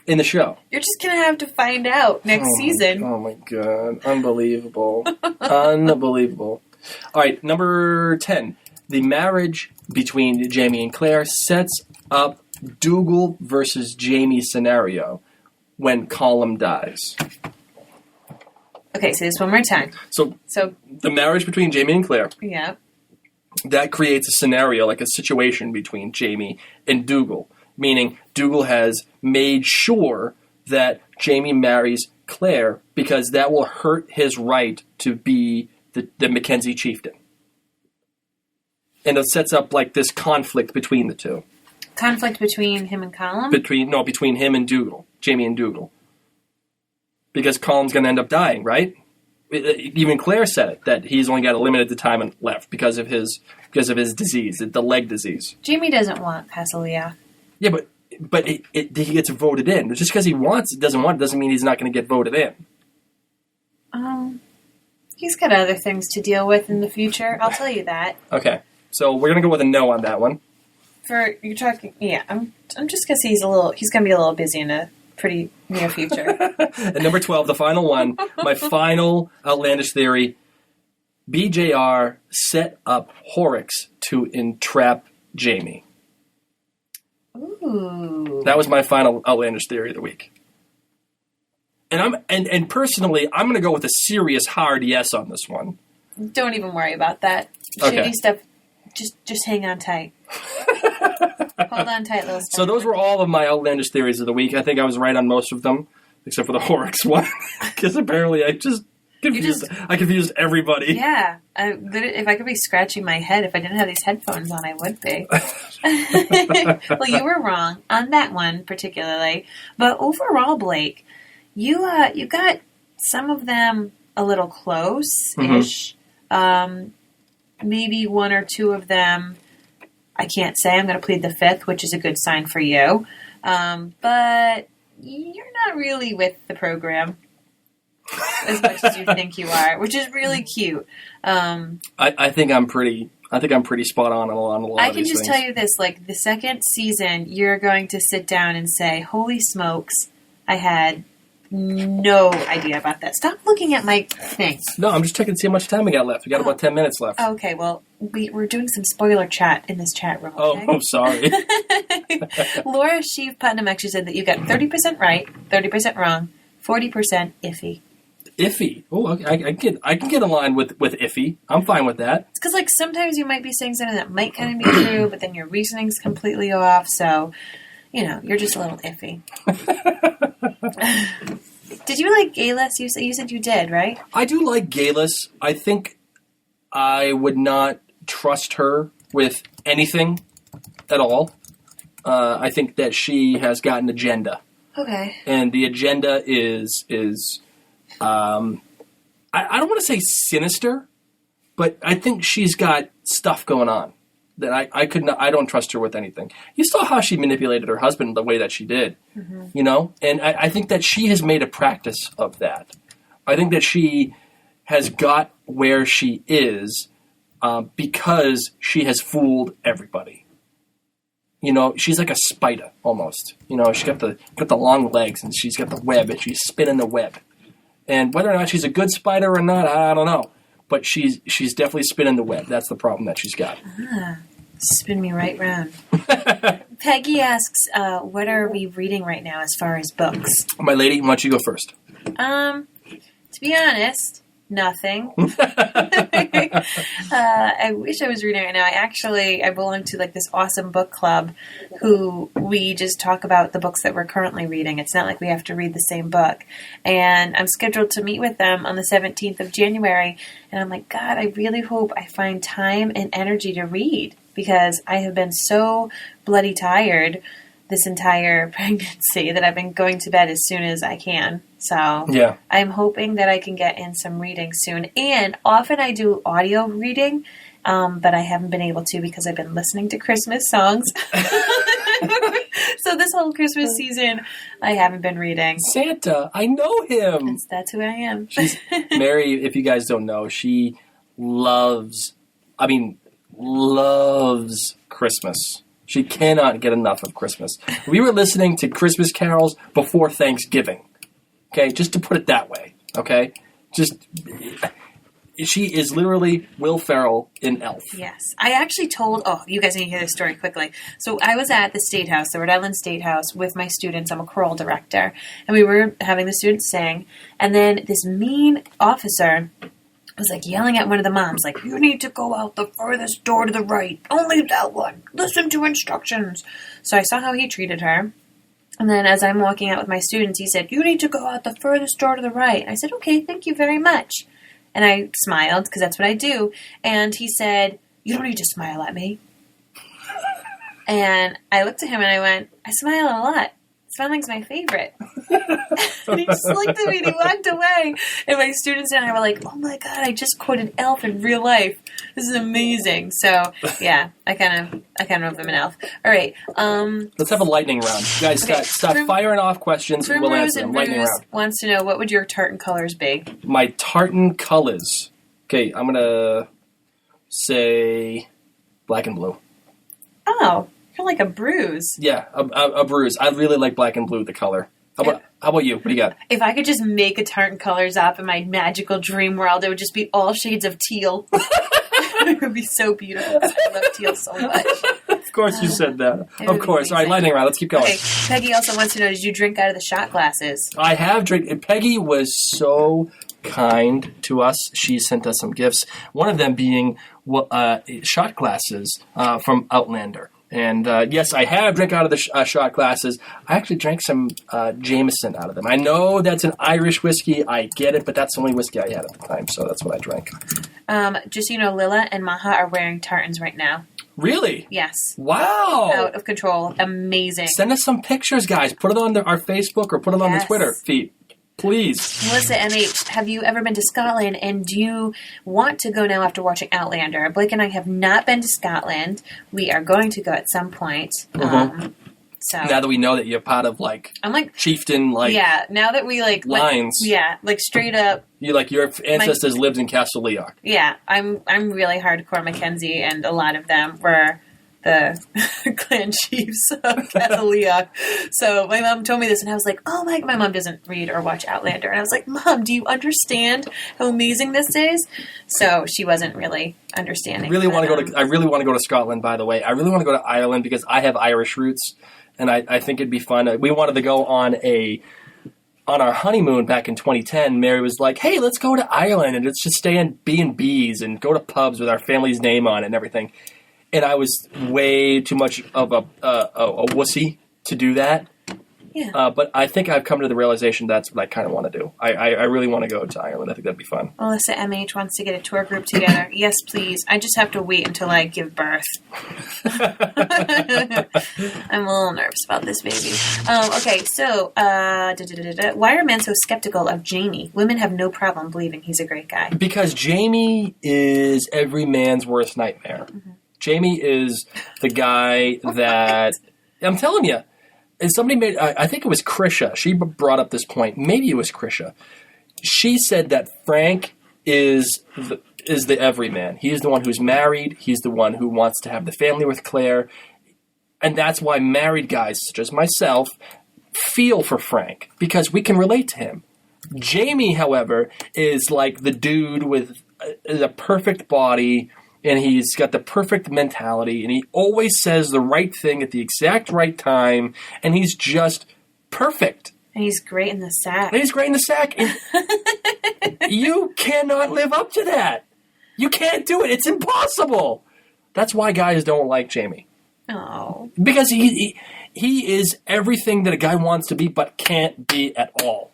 in the show? You're just going to have to find out next season. Oh my god. Unbelievable. Unbelievable. All right, number 10. The marriage between Jamie and Claire sets up Dougal versus Jamie scenario when Colum dies. Okay, say this one more time. So the marriage between Jamie and Claire, Yeah. that creates a scenario, like a situation between Jamie and Dougal, meaning Dougal has made sure that Jamie marries Claire because that will hurt his right to be the Mackenzie chieftain. And it sets up like this conflict between the two. Conflict between him and Colum? Between him and Dougal, Jamie and Dougal. Because Colum's going to end up dying, right? Even Claire said it, that he's only got a limited time left because of his disease, the leg disease. Jamie doesn't want Cassilia. Yeah, but he gets voted in. Just because he doesn't want it, doesn't mean he's not going to get voted in. He's got other things to deal with in the future. I'll tell you that. Okay, so we're going to go with a no on that one. You're talking, yeah. I'm just gonna say he's going to be a little busy in a pretty near future. And number 12, the final one, my final outlandish theory: BJR set up Horrocks to entrap Jamie. Ooh. That was my final outlandish theory of the week. And personally, I'm going to go with a serious hard yes on this one. Don't even worry about that. Okay. Shady stuff. Just hang on tight. Hold on tight, little. So those were all of my outlandish theories of the week. I think I was right on most of them, except for the Horrocks one, because apparently I confused everybody. Yeah, if I could be scratching my head, if I didn't have these headphones on, I would be. Well, you were wrong on that one particularly, but overall, Blake, you got some of them a little close-ish. Mm-hmm. Maybe one or two of them, I can't say. I'm going to plead the fifth, which is a good sign for you. But you're not really with the program as much as you think you are, which is really cute. I think I'm pretty spot on a lot of these things. I can just tell you this, like, the second season, you're going to sit down and say, holy smokes, I had no idea about that. Stop looking at my thing. No, I'm just checking to see how much time we got left. We got about 10 minutes left. Okay, well, we're doing some spoiler chat in this chat room. Okay? Oh, sorry. Laura Sheave Putnam actually said that you got 30% right, 30% wrong, 40% iffy. Iffy. Oh, I can get in line with iffy. I'm fine with that. It's because, like, sometimes you might be saying something that might kind of be true, but then your reasoning's completely off, so, you're just a little iffy. Did you like Gayless? You said you did, right? I do like Gayless. I think I would not trust her with anything at all. I think that she has got an agenda. Okay. And the agenda is I don't want to say sinister, but I think she's got stuff going on that I don't trust her with anything. You saw how she manipulated her husband the way that she did, and I think that she has made a practice of that. I think that she has got where she is because she has fooled everybody. She's like a spider almost. She's got the long legs and she's got the web and she's spinning the web. And whether or not she's a good spider or not, I don't know. But she's definitely spinning the web. That's the problem that she's got. Spin me right round. Peggy asks, what are we reading right now as far as books? My lady, why don't you go first? To be honest, nothing. I wish I was reading right now. I belong to like this awesome book club who we just talk about the books that we're currently reading. It's not like we have to read the same book. And I'm scheduled to meet with them on the 17th of January. And I'm like, God, I really hope I find time and energy to read because I have been so bloody tired this entire pregnancy that I've been going to bed as soon as I can. So yeah. I'm hoping that I can get in some reading soon. And often I do audio reading, but I haven't been able to because I've been listening to Christmas songs. So this whole Christmas season, I haven't been reading. Santa, I know him. That's who I am. Mary, if you guys don't know, she loves Christmas. She cannot get enough of Christmas. We were listening to Christmas carols before Thanksgiving. Okay, just to put it that way. Okay, She is literally Will Ferrell in Elf. Yes. I actually told, you guys need to hear this story quickly. So I was at the State House, the Rhode Island State House, with my students. I'm a choral director. And we were having the students sing. And then this mean officer was like yelling at one of the moms, like, you need to go out the furthest door to the right. Only that one. Listen to instructions. So I saw how he treated her. And then as I'm walking out with my students, he said, you need to go out the furthest door to the right. I said, okay, thank you very much. And I smiled, because that's what I do. And he said, you don't need to smile at me. And I looked at him and I went, I smile a lot. Smiling's my favorite. And he just looked at me and he walked away. And my students and I were like, oh my God, I just quoted Elf in real life. This is amazing. So, yeah, I kind of know I'm an elf. All right. Let's have a lightning round. You guys, stop firing off questions and we'll answer them. Lightning round. Wants to know, what would your tartan colors be? My tartan colors. Okay, I'm going to say black and blue. Oh, you're like a bruise. Yeah, a bruise. I really like black and blue, the color. How about you? What do you got? If I could just make a tartan colors up in my magical dream world, it would just be all shades of teal. It would be so beautiful. I love teal so much. Of course you said that. Of course. All right, lightning round. Let's keep going. Okay. Peggy also wants to know, did you drink out of the shot glasses? I have drank. Peggy was so kind to us. She sent us some gifts. One of them being shot glasses from Outlander. And yes, I have drank out of the shot glasses. I actually drank some Jameson out of them. I know that's an Irish whiskey. I get it, but that's the only whiskey I had at the time, so that's what I drank. Just so you know, Lila and Maha are wearing tartans right now. Really? Yes. Wow. Out of control. Amazing. Send us some pictures, guys. Put it on our Facebook or put it on the Twitter feed. Please. Melissa MH, have you ever been to Scotland, and do you want to go now after watching Outlander? Blake and I have not been to Scotland. We are going to go at some point. Mm-hmm. So now that we know that you're part of I'm like chieftain now that we lines. Straight up. You your ancestors lived in Castle Leoch. Yeah, I'm really hardcore Mackenzie, and a lot of them were the clan chiefs of Castle Leoch. So my mom told me this, and I was like, oh my mom doesn't read or watch Outlander. And I was like, Mom, do you understand how amazing this is? So she wasn't really understanding. I really want to go to Scotland, by the way. I really want to go to Ireland because I have Irish roots, and I think it'd be fun. We wanted to go on our honeymoon back in 2010. Mary was like, hey, let's go to Ireland and let's just stay in B&Bs and go to pubs with our family's name on it and everything. And I was way too much of a wussy to do that. Yeah. But I think I've come to the realization that's what I kind of want to do. I really want to go to Ireland. I think that'd be fun. Melissa MH wants to get a tour group together. Yes, please. I just have to wait until I give birth. I'm a little nervous about this baby. Okay, so why are men so skeptical of Jamie? Women have no problem believing he's a great guy. Because Jamie is every man's worst nightmare. Mm-hmm. Jamie is the guy that I'm telling you. And somebody made, I think it was Krisha. She brought up this point. Maybe it was Krisha. She said that Frank is the everyman. He is the one who's married. He's the one who wants to have the family with Claire. And that's why married guys, such as myself, feel for Frank. Because we can relate to him. Jamie, however, is like the dude with the perfect body, and he's got the perfect mentality, and he always says the right thing at the exact right time, and he's just perfect. And he's great in the sack. You cannot live up to that. You can't do it. It's impossible. That's why guys don't like Jamie. Oh. Because he is everything that a guy wants to be, but can't be at all.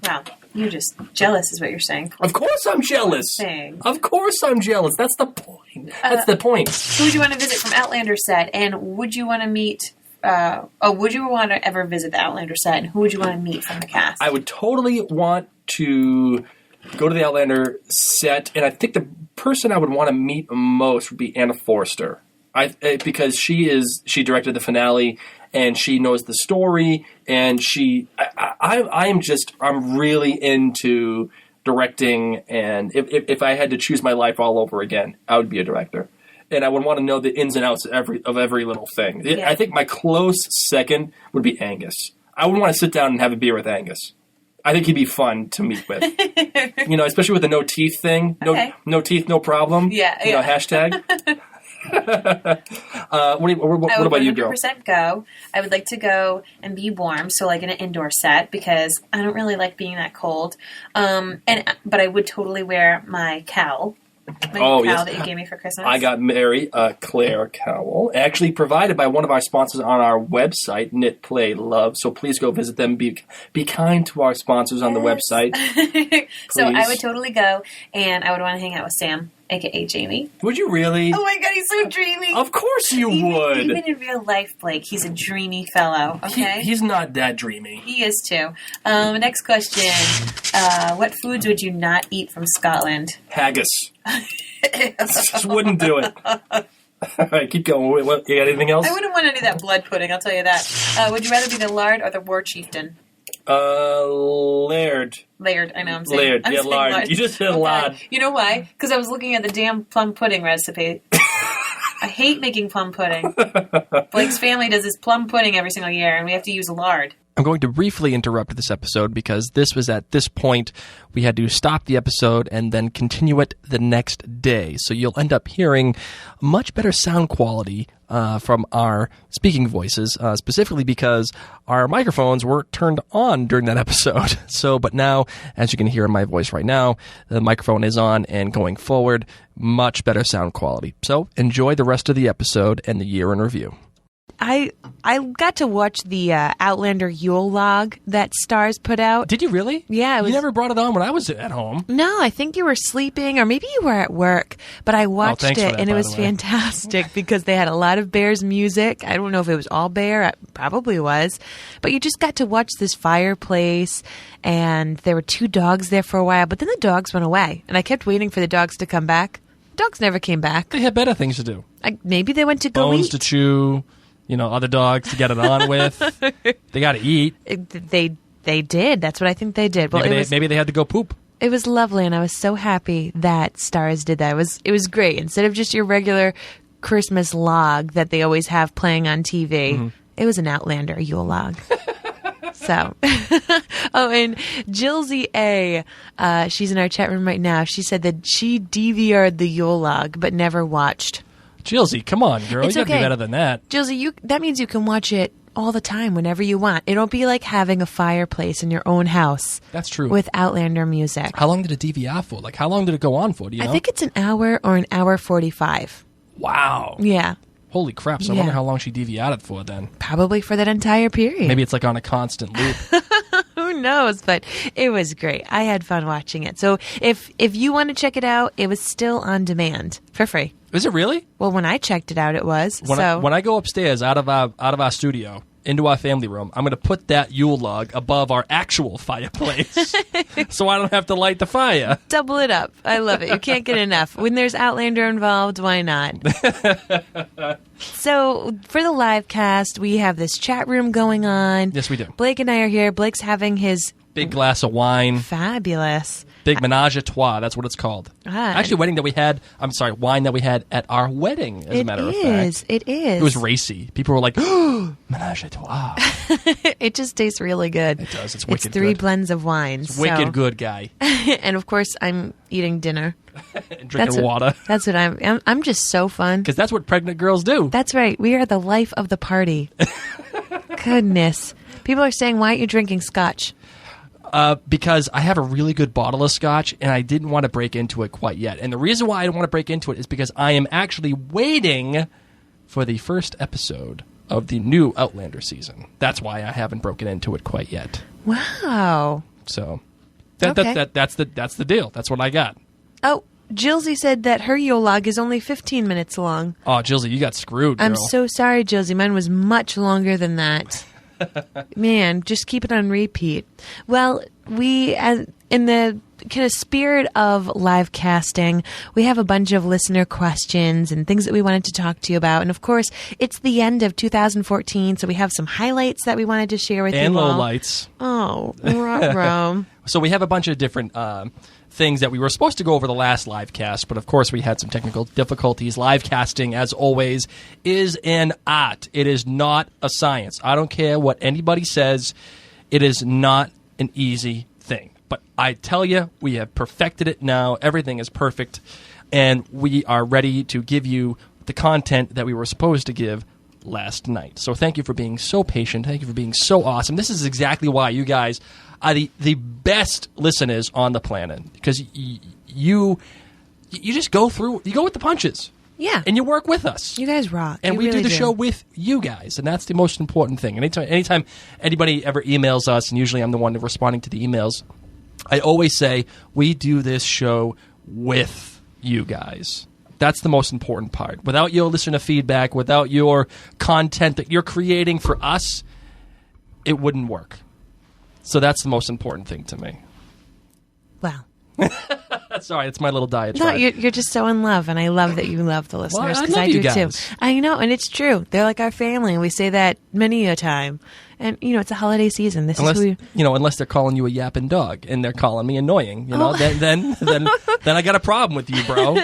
Wow. You're just jealous is what you're saying. Of course I'm jealous. Thanks. Of course I'm jealous. That's the point. That's the point. Who would you want to visit from Outlander set? And would you want to meet... would you want to ever visit the Outlander set? And who would you want to meet from the cast? I would totally want to go to the Outlander set. And I think the person I would want to meet most would be Anna Forster. Because she directed the finale, and she knows the story, and I'm really into directing, and if I had to choose my life all over again, I would be a director. And I would want to know the ins and outs of every little thing. Yeah. I think my close second would be Angus. I would want to sit down and have a beer with Angus. I think he'd be fun to meet with. Especially with the no teeth thing. No teeth, no problem. Yeah. Hashtag. What about you, girl? 100% go. I would like to go and be warm, so like in an indoor set, because I don't really like being that cold. But I would totally wear my cowl. Cowl that you gave me for Christmas. I got Mary a Claire cowl, actually provided by one of our sponsors on our website, Knit Play Love. So please go visit them. Be kind to our sponsors on the website. So I would totally go, and I would want to hang out with Sam, a.k.a. Jamie. Would you really? Oh my God, he's so dreamy. Of course you would. Even in real life, Blake, he's a dreamy fellow, okay? He's not that dreamy. He is too. Next question. What foods would you not eat from Scotland? Haggis. Just wouldn't do it. All right, keep going. You got anything else? I wouldn't want any of that blood pudding, I'll tell you that. Would you rather be the lard or the war chieftain? Laird. Laird, I know I'm saying. Laird, yeah, lard. You just said lard. You know why? Because I was looking at the damn plum pudding recipe. I hate making plum pudding. Blake's family does this plum pudding every single year, and we have to use lard. I'm going to briefly interrupt this episode because this was at this point we had to stop the episode and then continue it the next day. So you'll end up hearing much better sound quality from our speaking voices, specifically because our microphones weren't turned on during that episode. But now, as you can hear in my voice right now, the microphone is on, and going forward, much better sound quality. So enjoy the rest of the episode and the year in review. I got to watch the Outlander Yule log that Stars put out. Did you really? Yeah. You never brought it on when I was at home. No, I think you were sleeping, or maybe you were at work. But I watched it, and it was fantastic because they had a lot of Bears music. I don't know if it was all Bear. It probably was. But you just got to watch this fireplace, and there were 2 dogs there for a while. But then the dogs went away, and I kept waiting for the dogs to come back. Dogs never came back. They had better things to do. Maybe they went to go Bones eat. to chew. Other dogs to get it on with. They got to eat. They did. That's what I think they did. Well, maybe they had to go poop. It was lovely, and I was so happy that Stars did that. It was great. Instead of just your regular Christmas log that they always have playing on TV, it was an Outlander Yule log. So, and Jillsy A, she's in our chat room right now. She said that she DVR'd the Yule log, but never watched. Jillsy, come on, girl. It's you gotta okay. be better than that. Jillsy, that means you can watch it all the time, whenever you want. It'll be like having a fireplace in your own house. That's true. With Outlander music. How long did it DVR for? Like, how long did it go on for? Do you know? I think it's an hour or an hour 45. Wow. Yeah. Holy crap. So I wonder how long she DVR'd it for then. Probably for that entire period. Maybe it's like on a constant loop. Who knows? But it was great. I had fun watching it. So if you want to check it out, it was still on demand for free. Is it really? Well, when I checked it out, it was. When I go upstairs out of our studio into our family room, I'm going to put that Yule log above our actual fireplace so I don't have to light the fire. Double it up. I love it. You can't get enough. When there's Outlander involved, why not? So for the live cast, we have this chat room going on. Yes, we do. Blake and I are here. Blake's having his big glass of wine. Fabulous. Big menage a trois, that's what it's called. Actually, wine that we had at our wedding, as a matter of fact. It is. It was racy. People were like, oh, menage a trois. It just tastes really good. It does. It's wicked good. It's 3 blends of wine. Wicked good, guy. And, of course, I'm eating dinner. And drinking water. That's what I'm just so fun. Because that's what pregnant girls do. That's right. We are the life of the party. Goodness. People are saying, why aren't you drinking scotch? Because I have a really good bottle of scotch, and I didn't want to break into it quite yet. And the reason why I don't want to break into it is because I am actually waiting for the first episode of the new Outlander season. That's why I haven't broken into it quite yet. Wow. So that's the deal. That's what I got. Oh, Jillsy said that her Yule log is only 15 minutes long. Oh, Jillsy, you got screwed, girl. I'm so sorry, Jillsy. Mine was much longer than that. Man, just keep it on repeat. Well, we, in the kind of spirit of live casting, we have a bunch of listener questions and things that we wanted to talk to you about. And of course, it's the end of 2014, so we have some highlights that we wanted to share with you all. And lowlights. Oh, ruh-roh. So we have a bunch of different things that we were supposed to go over the last live cast, but of course we had some technical difficulties. Live casting, as always, is an art. It is not a science. I don't care what anybody says. It is not an easy But I tell you, we have perfected it now. Everything is perfect. And we are ready to give you the content that we were supposed to give last night. So thank you for being so patient. Thank you for being so awesome. This is exactly why you guys are the best listeners on the planet. Because you just go through, you go with the punches. Yeah. And you work with us. You guys rock. And You we really do the show with you guys, and that's the most important thing. Anytime anybody ever emails us, and usually I'm the one responding to the emails, I always say, we do this show with you guys. That's the most important part. Without your listener feedback, without your content that you're creating for us, it wouldn't work. So that's the most important thing to me. Wow. Sorry, it's my little diatribe. No, you're just so in love, and I love that you love the listeners, I because love I you do too. guys. I know, and it's true. They're like our family, and we say that many a time. And, it's a holiday season. This Unless, is who unless they're calling you a yapping dog and they're calling me annoying, then I got a problem with you, bro.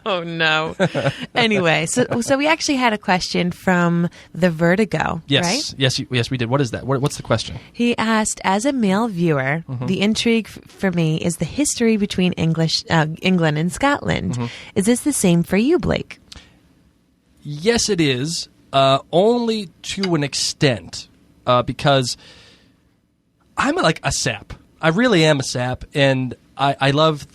Oh, no. Anyway, so we actually had a question from the Vertigo, Yes, right? yes, we did. What is that? What's the question? He asked, as a male viewer, the intrigue for me is the history between England and Scotland. Is this the same for you, Blake? Yes, it is. Only to an extent, because I'm like a sap. I really am a sap, and I love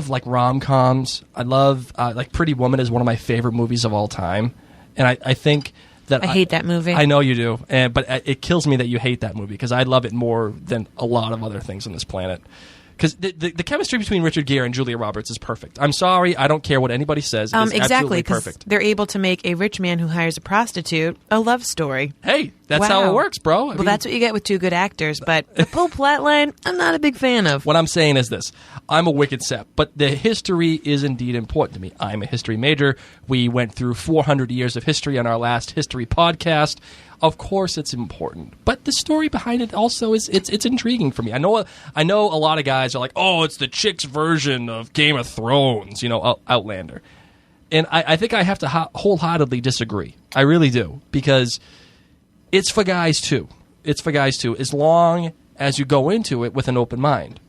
like rom-coms. I love like Pretty Woman is one of my favorite movies of all time, and I think that I hate that movie. I know you do, but it kills me that you hate that movie, because I love it more than a lot of other things on this planet. Because the chemistry between Richard Gere and Julia Roberts is perfect. I'm sorry, I don't care what anybody says. It's exactly, absolutely because perfect. they're able to make a rich man who hires a prostitute a love story. Hey, that's how it works, bro. Well, that's what you get with two good actors, but the whole plotline, I'm not a big fan of. What I'm saying is this. I'm a wicked sap, but the history is indeed important to me. I'm a history major. We went through 400 years of history on our last history podcast. Of course it's important, but the story behind it also is it's intriguing for me. I know a lot of guys are like, oh, it's the chicks' version of Game of Thrones, Outlander. And I think I have to wholeheartedly disagree. I really do, because it's for guys too. It's for guys too, as long as you go into it with an open mind.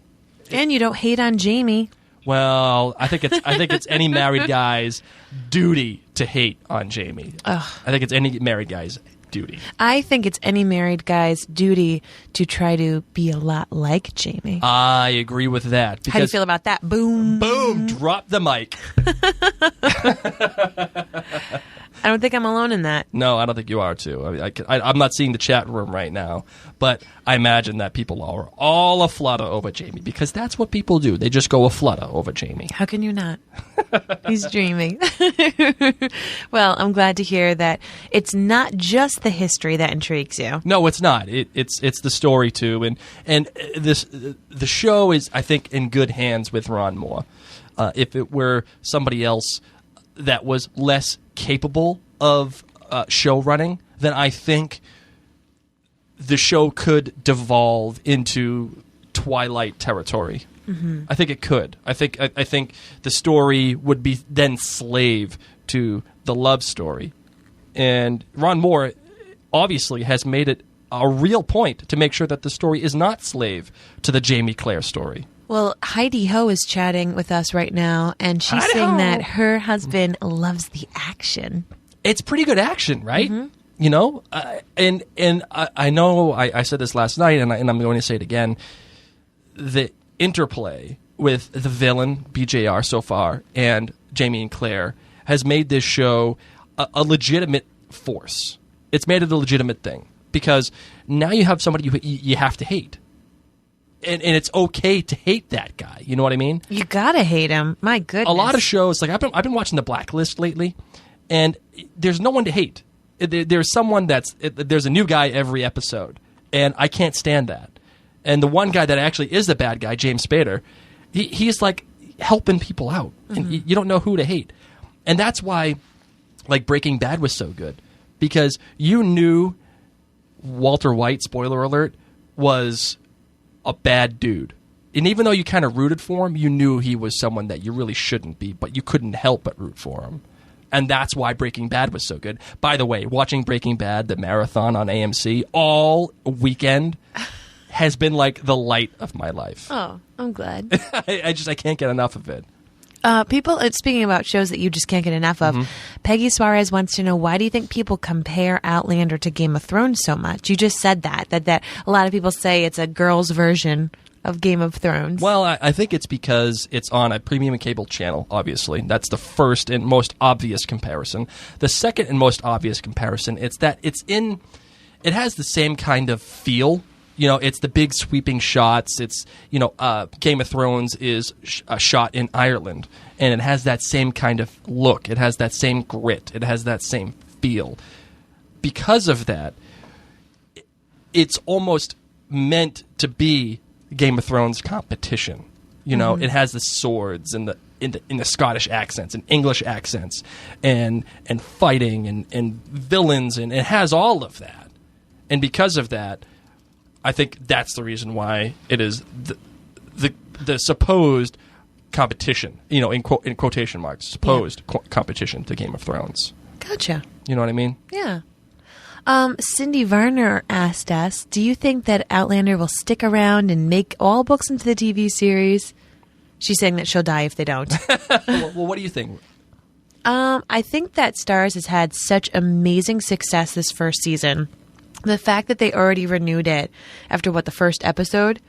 And you don't hate on Jamie. Well, I think it's any married guy's duty to hate on Jamie. Ugh. I think it's any married guy's duty. I think it's any married guy's duty to try to be a lot like Jamie. I agree with that. How do you feel about that? Boom. Boom! Drop the mic. I don't think I'm alone in that. No, I don't think you are too. I mean, I'm not seeing the chat room right now, but I imagine that people are all aflutter over Jamie, because that's what people do. They just go aflutter over Jamie. How can you not? He's dreaming. Well, I'm glad to hear that it's not just the history that intrigues you. No, it's not. It's the story too, and the show is, I think, in good hands with Ron Moore. If it were somebody else that was less capable of show running, then I think the show could devolve into Twilight territory. Mm-hmm. I think it could. I think the story would be then slave to the love story. And Ron Moore obviously has made it a real point to make sure that the story is not slave to the Jamie Claire story. Well, Heidi Ho is chatting with us right now, and she's saying that her husband loves the action. It's pretty good action, right? Mm-hmm. And I know I said this last night, and I'm going to say it again. The interplay with the villain, BJR, so far, and Jamie and Claire has made this show a legitimate force. It's made it a legitimate thing, because now you have somebody you have to hate. And it's okay to hate that guy. You know what I mean? You gotta hate him. My goodness. A lot of shows, like I've been watching The Blacklist lately, and there's no one to hate. There's there's a new guy every episode, and I can't stand that. And the one guy that actually is the bad guy, James Spader, he's like helping people out, and you don't know who to hate. And that's why, like, Breaking Bad was so good, because you knew Walter White, spoiler alert, was a bad dude. And even though you kind of rooted for him, you knew he was someone that you really shouldn't be, but you couldn't help but root for him. And that's why Breaking Bad was so good. By the way, watching Breaking Bad, the marathon on AMC, all weekend, has been like the light of my life. Oh, I'm glad. I can't get enough of it. People, speaking about shows that you just can't get enough of, Peggy Suarez wants to know, why do you think people compare Outlander to Game of Thrones so much? You just said that a lot of people say it's a girl's version of Game of Thrones. Well, I think it's because it's on a premium cable channel, obviously. That's the first and most obvious comparison. The second and most obvious comparison, it's that it has the same kind of feel. You know, it's the big sweeping shots. It's, Game of Thrones is shot in Ireland, and it has that same kind of look. It has that same grit. It has that same feel. Because of that, it's almost meant to be Game of Thrones competition. It has the swords and in the Scottish accents and English accents and fighting and villains, and it has all of that. And because of that, I think that's the reason why it is the supposed competition, in quotation marks, supposed competition to Game of Thrones. Gotcha. You know what I mean? Yeah. Cindy Varner asked us, do you think that Outlander will stick around and make all books into the TV series? She's saying that she'll die if they don't. Well, what do you think? I think that Starz has had such amazing success this first season. The fact that they already renewed it after the first episode,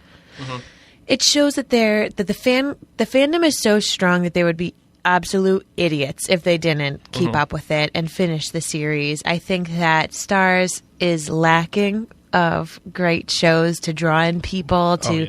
it shows that the fandom is so strong that they would be absolute idiots if they didn't keep up with it and finish the series. I think that Starz is lacking of great shows to draw in people to,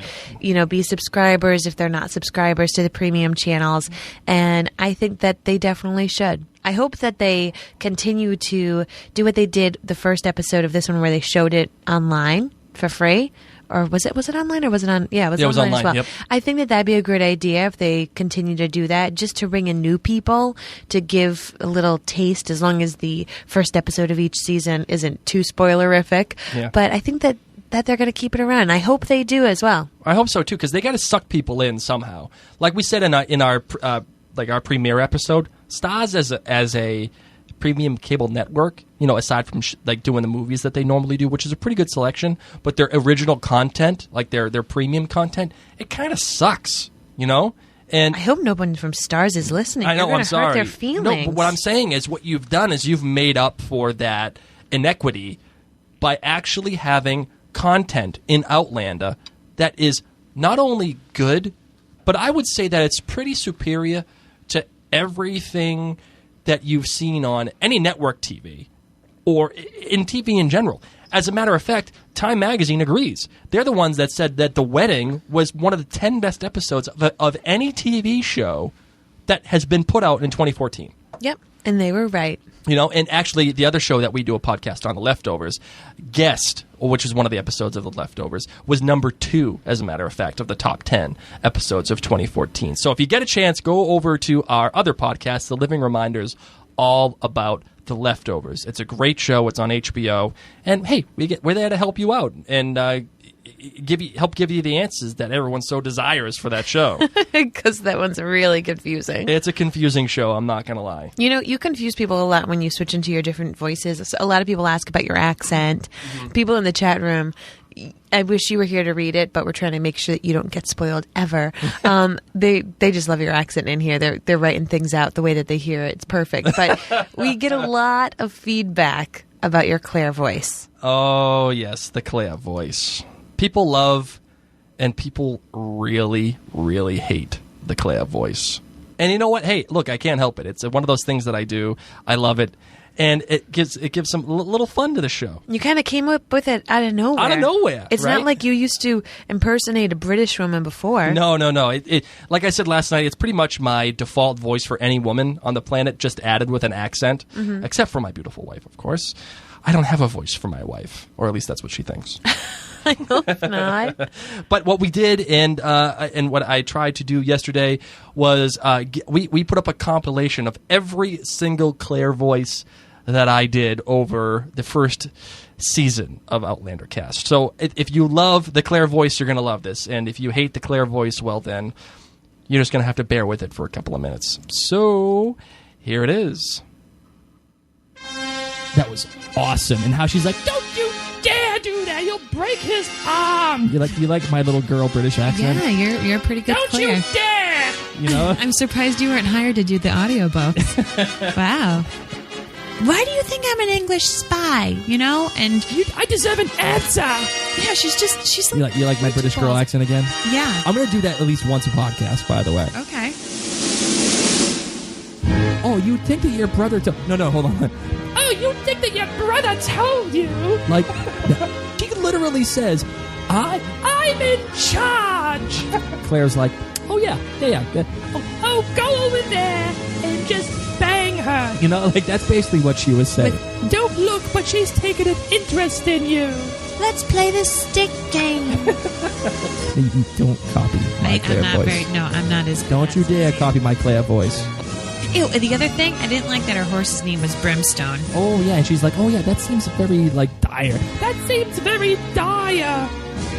be subscribers if they're not subscribers to the premium channels. And I think that they definitely should. I hope that they continue to do what they did the first episode of this one, where they showed it online for free. Or was it online, or was it on? Yeah, it was online as well. Yep. I think that'd be a great idea if they continue to do that, just to bring in new people, to give a little taste, as long as the first episode of each season isn't too spoilerific. Yeah. But I think that they're going to keep it around. I hope they do as well. I hope so too, because they got to suck people in somehow. Like we said in our our premiere episode, Starz as a premium cable network, aside from doing the movies that they normally do, which is a pretty good selection, but their original content, like their premium content, it kind of sucks, And I hope no one from Starz is listening. I know, You're I'm sorry. hurt their feelings. No, but what I'm saying is, what you've done is you've made up for that inequity by actually having content in Outlander that is not only good, but I would say that it's pretty superior to everything that you've seen on any network TV or in TV in general. As a matter of fact, Time Magazine agrees. They're the ones that said that The Wedding was one of the 10 best episodes of any TV show that has been put out in 2014. Yep, and they were right. And actually, the other show that we do a podcast on, The Leftovers, Guest, which is one of the episodes of The Leftovers, was number 2, as a matter of fact, of the top 10 episodes of 2014. So if you get a chance, go over to our other podcast, The Living Reminders, all about The Leftovers. It's a great show. It's on HBO. And hey, we're there to help you out and help give you the answers that everyone so desires for that show. Because that one's really confusing. It's a confusing show, I'm not going to lie. You confuse people a lot when you switch into your different voices. A lot of people ask about your accent. People in the chat room, I wish you were here to read it, but we're trying to make sure that you don't get spoiled ever. They just love your accent in here. They're writing things out the way that they hear it. It's perfect. But we get a lot of feedback about your Claire voice. Oh, yes, the Claire voice. People love and people really, really hate the Claire voice. And you know what? Hey, look, I can't help it. It's one of those things that I do. I love it. And it gives some little fun to the show. You kind of came up with it out of nowhere. Out of nowhere, It's right? not like you used to impersonate a British woman before. No. It, like I said last night, it's pretty much my default voice for any woman on the planet, just added with an accent, except for my beautiful wife, of course. I don't have a voice for my wife, or at least that's what she thinks. I hope not. But what we did and what I tried to do yesterday was we put up a compilation of every single Claire voice that I did over the first season of Outlander Cast. So if you love the Claire voice, you're going to love this. And if you hate the Claire voice, well then, you're just going to have to bear with it for a couple of minutes. So, here it is. That was awesome. And how she's like, don't you dare do that. You'll break his arm. You like my little girl British accent? Yeah, you're a pretty good Don't player. you dare! You know? I'm surprised you weren't hired to do the audiobooks. Wow. Why do you think I'm an English spy? You know, and I deserve an answer. yeah, she's like You like my British girl accent again? Yeah. I'm gonna do that at least once a podcast, by the way. Okay. Oh, you think that your brother No, hold on. Oh, you think that your brother told you? Like, he literally says, I'm in charge. Claire's like, oh, yeah. Oh, go over there and just bang her. You know, like, that's basically what she was saying. Don't look, but she's taking an interest in you. Let's play the stick game. You don't copy my Claire voice. I'm not as. Don't you dare copy my Claire voice. Ew, the other thing, I didn't like that her horse's name was Brimstone. Oh, yeah, and she's like, oh, yeah, that seems very, like, dire. That seems very dire.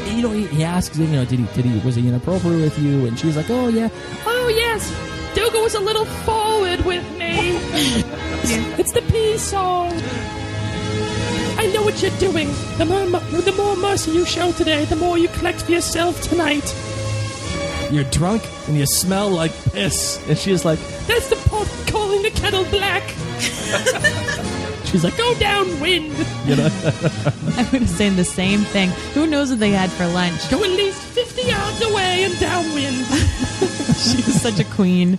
You know, he asks, you know, was he inappropriate with you? And she's like, oh, yeah. Oh, yes, Dougal was a little forward with me. It's the peace song. I know what you're doing. The more mercy you show today, the more you collect for yourself tonight. You're drunk and you smell like piss. And she's like, that's the pot calling the kettle black. She's like, go downwind. You know? I would have said the same thing. Who knows what they had for lunch? Go at least 50 yards away and downwind. She was such a queen.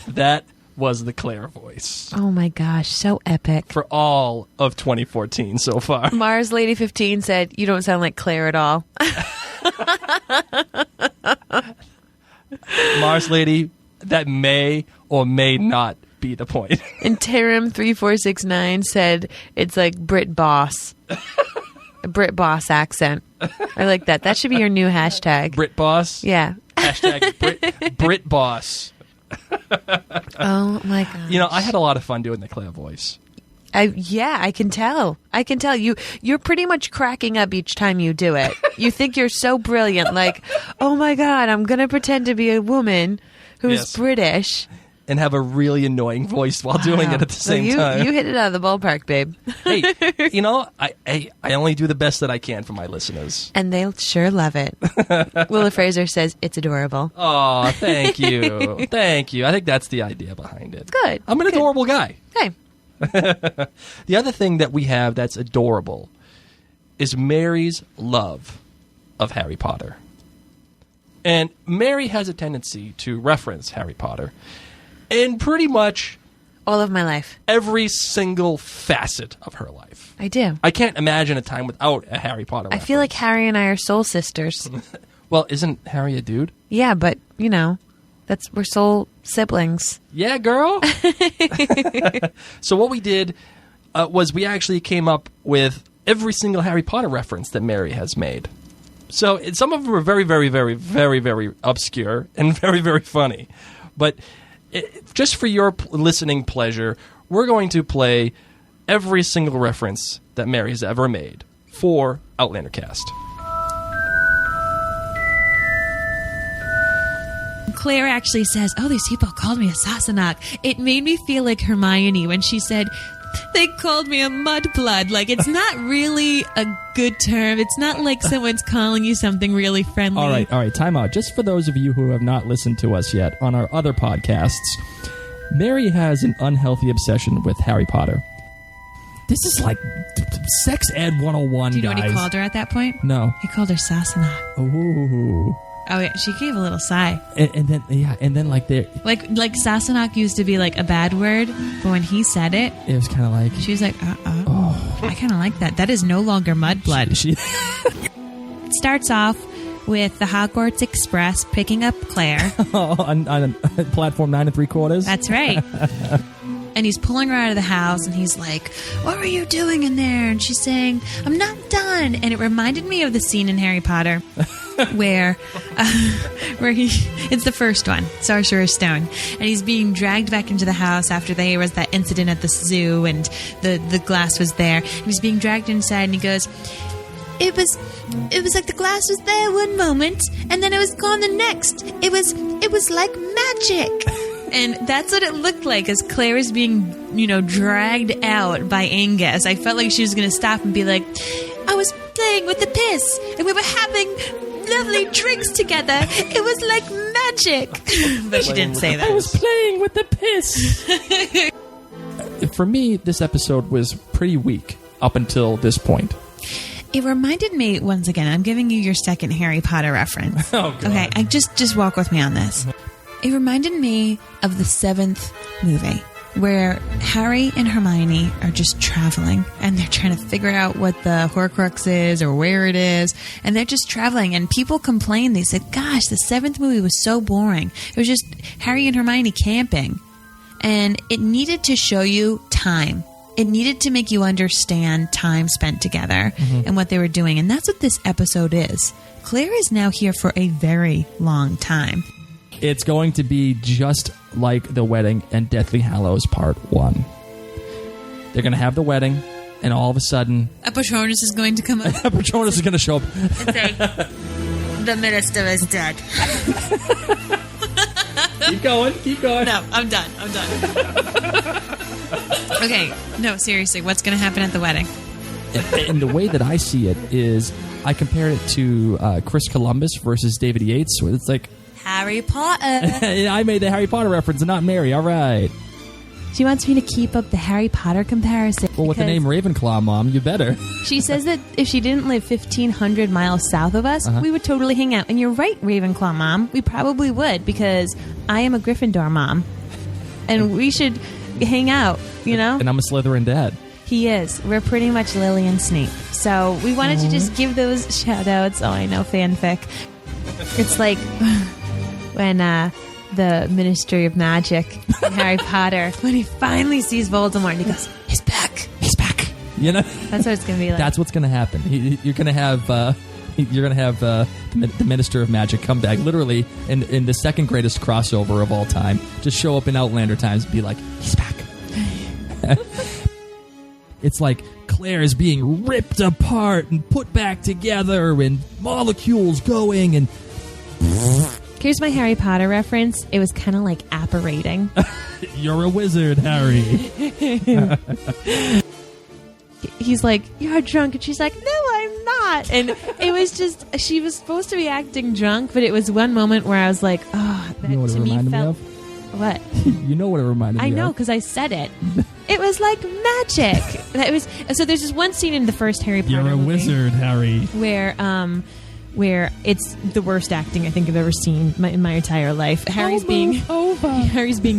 That was the Claire voice. Oh my gosh, so epic. For all of 2014 so far. Mars Lady 15 said, you don't sound like Claire at all. Mars Lady, that may or may not be the point. And Tarim 3469 said it's like Brit Boss. A Brit Boss accent. I like that. That should be your new hashtag. Brit Boss? Yeah. Hashtag Brit Boss. Oh my god. You know, I had a lot of fun doing the Claire voice. I can tell. You're pretty much cracking up each time you do it. You think you're so brilliant, like, oh my god, I'm going to pretend to be a woman who's British. And have a really annoying voice while doing it at the same time. You hit it out of the ballpark, babe. Hey, you know, I only do the best that I can for my listeners. And they'll sure love it. Willa Fraser says, it's adorable. Oh, thank you. Thank you. I think that's the idea behind it. Good. I'm an adorable guy. Hey. The other thing that we have that's adorable is Mary's love of Harry Potter. And Mary has a tendency to reference Harry Potter in pretty much all of my life. Every single facet of her life. I do. I can't imagine a time without a Harry Potter reference. I feel like Harry and I are soul sisters. Well, isn't Harry a dude? Yeah, but, you know, we're soul siblings. Yeah, girl. So what we did was we actually came up with every single Harry Potter reference that Mary has made. So some of them are very, very, very, very, very obscure and very, very funny. But just for your listening pleasure, we're going to play every single reference that Mary has ever made for Outlander Cast. Claire actually says, oh, these people called me a Sassenach. It made me feel like Hermione when she said, they called me a mudblood. Like, it's not really a good term. It's not like someone's calling you something really friendly. All right, time out. Just for those of you who have not listened to us yet, on our other podcasts, Mary has an unhealthy obsession with Harry Potter. This is like sex ed 101, Do you know guys. what he called her at that point? No. He called her Sassenach. Ooh. Oh, yeah, she gave a little sigh. And then like there, like Sassenach used to be like a bad word, but when he said it, it was kind of like she was like, oh, I kind of like that. That is no longer mudblood. It starts off with the Hogwarts Express picking up Claire on platform 9 3/4. That's right. And he's pulling her out of the house, and he's like, what were you doing in there? And she's saying, I'm not done. And it reminded me of the scene in Harry Potter where it's the first one, Sorcerer's Stone, and he's being dragged back into the house after there was that incident at the zoo, and the glass was there, and he's being dragged inside, and he goes, it was like the glass was there one moment, and then it was gone the next. It was like magic. And that's what it looked like as Claire was being, dragged out by Angus. I felt like she was going to stop and be like, I was playing with the piss, and we were having lovely drinks together. It was like magic. But she didn't say that. I was playing with the piss. For me, this episode was pretty weak up until this point. It reminded me, once again, I'm giving you your second Harry Potter reference. Oh, God. Okay, just walk with me on this. It reminded me of the 7th movie, where Harry and Hermione are just traveling, and they're trying to figure out what the Horcrux is or where it is, and they're just traveling, and people complain. They said, gosh, the 7th movie was so boring. It was just Harry and Hermione camping. And it needed to show you time. It needed to make you understand time spent together and what they were doing. And that's what this episode is. Claire is now here for a very long time. It's going to be just like the wedding and Deathly Hallows Part 1. They're going to have the wedding, and all of a sudden... A Patronus is going to come up. A Patronus is going to show up. And say, the minister is dead. Keep going. No, I'm done. Okay, no, seriously, what's going to happen at the wedding? And the way that I see it is, I compare it to Chris Columbus versus David Yates. Where it's like... Harry Potter. I made the Harry Potter reference and not Mary. All right. She wants me to keep up the Harry Potter comparison. Well, with the name Ravenclaw, Mom, you better. She says that if she didn't live 1,500 miles south of us, we would totally hang out. And you're right, Ravenclaw, Mom. We probably would, because I am a Gryffindor mom. And we should hang out, you know? And I'm a Slytherin dad. He is. We're pretty much Lily and Snape. So we wanted to just give those shout-outs. Oh, I know, fanfic. It's like... when the Ministry of Magic in Harry Potter, when he finally sees Voldemort and he goes, he's back. You know, that's what it's gonna be like. That's what's gonna happen. You're gonna have the Minister of Magic come back, literally in the second greatest crossover of all time. Just show up in Outlander times and be like, he's back. It's like Claire is being ripped apart and put back together, and molecules going and. Here's my Harry Potter reference. It was kind of like apparating. You're a wizard, Harry. He's like, you're drunk. And she's like, no, I'm not. And it was just, she was supposed to be acting drunk, but it was one moment where I was like, oh, that you know what to it me reminded felt... me of? What? You know what it reminded me of. I know, because I said it. It was like magic. So there's this one scene in the first Harry Potter movie. You're a wizard, Harry. Where it's the worst acting I think I've ever seen in my entire life. Harry's being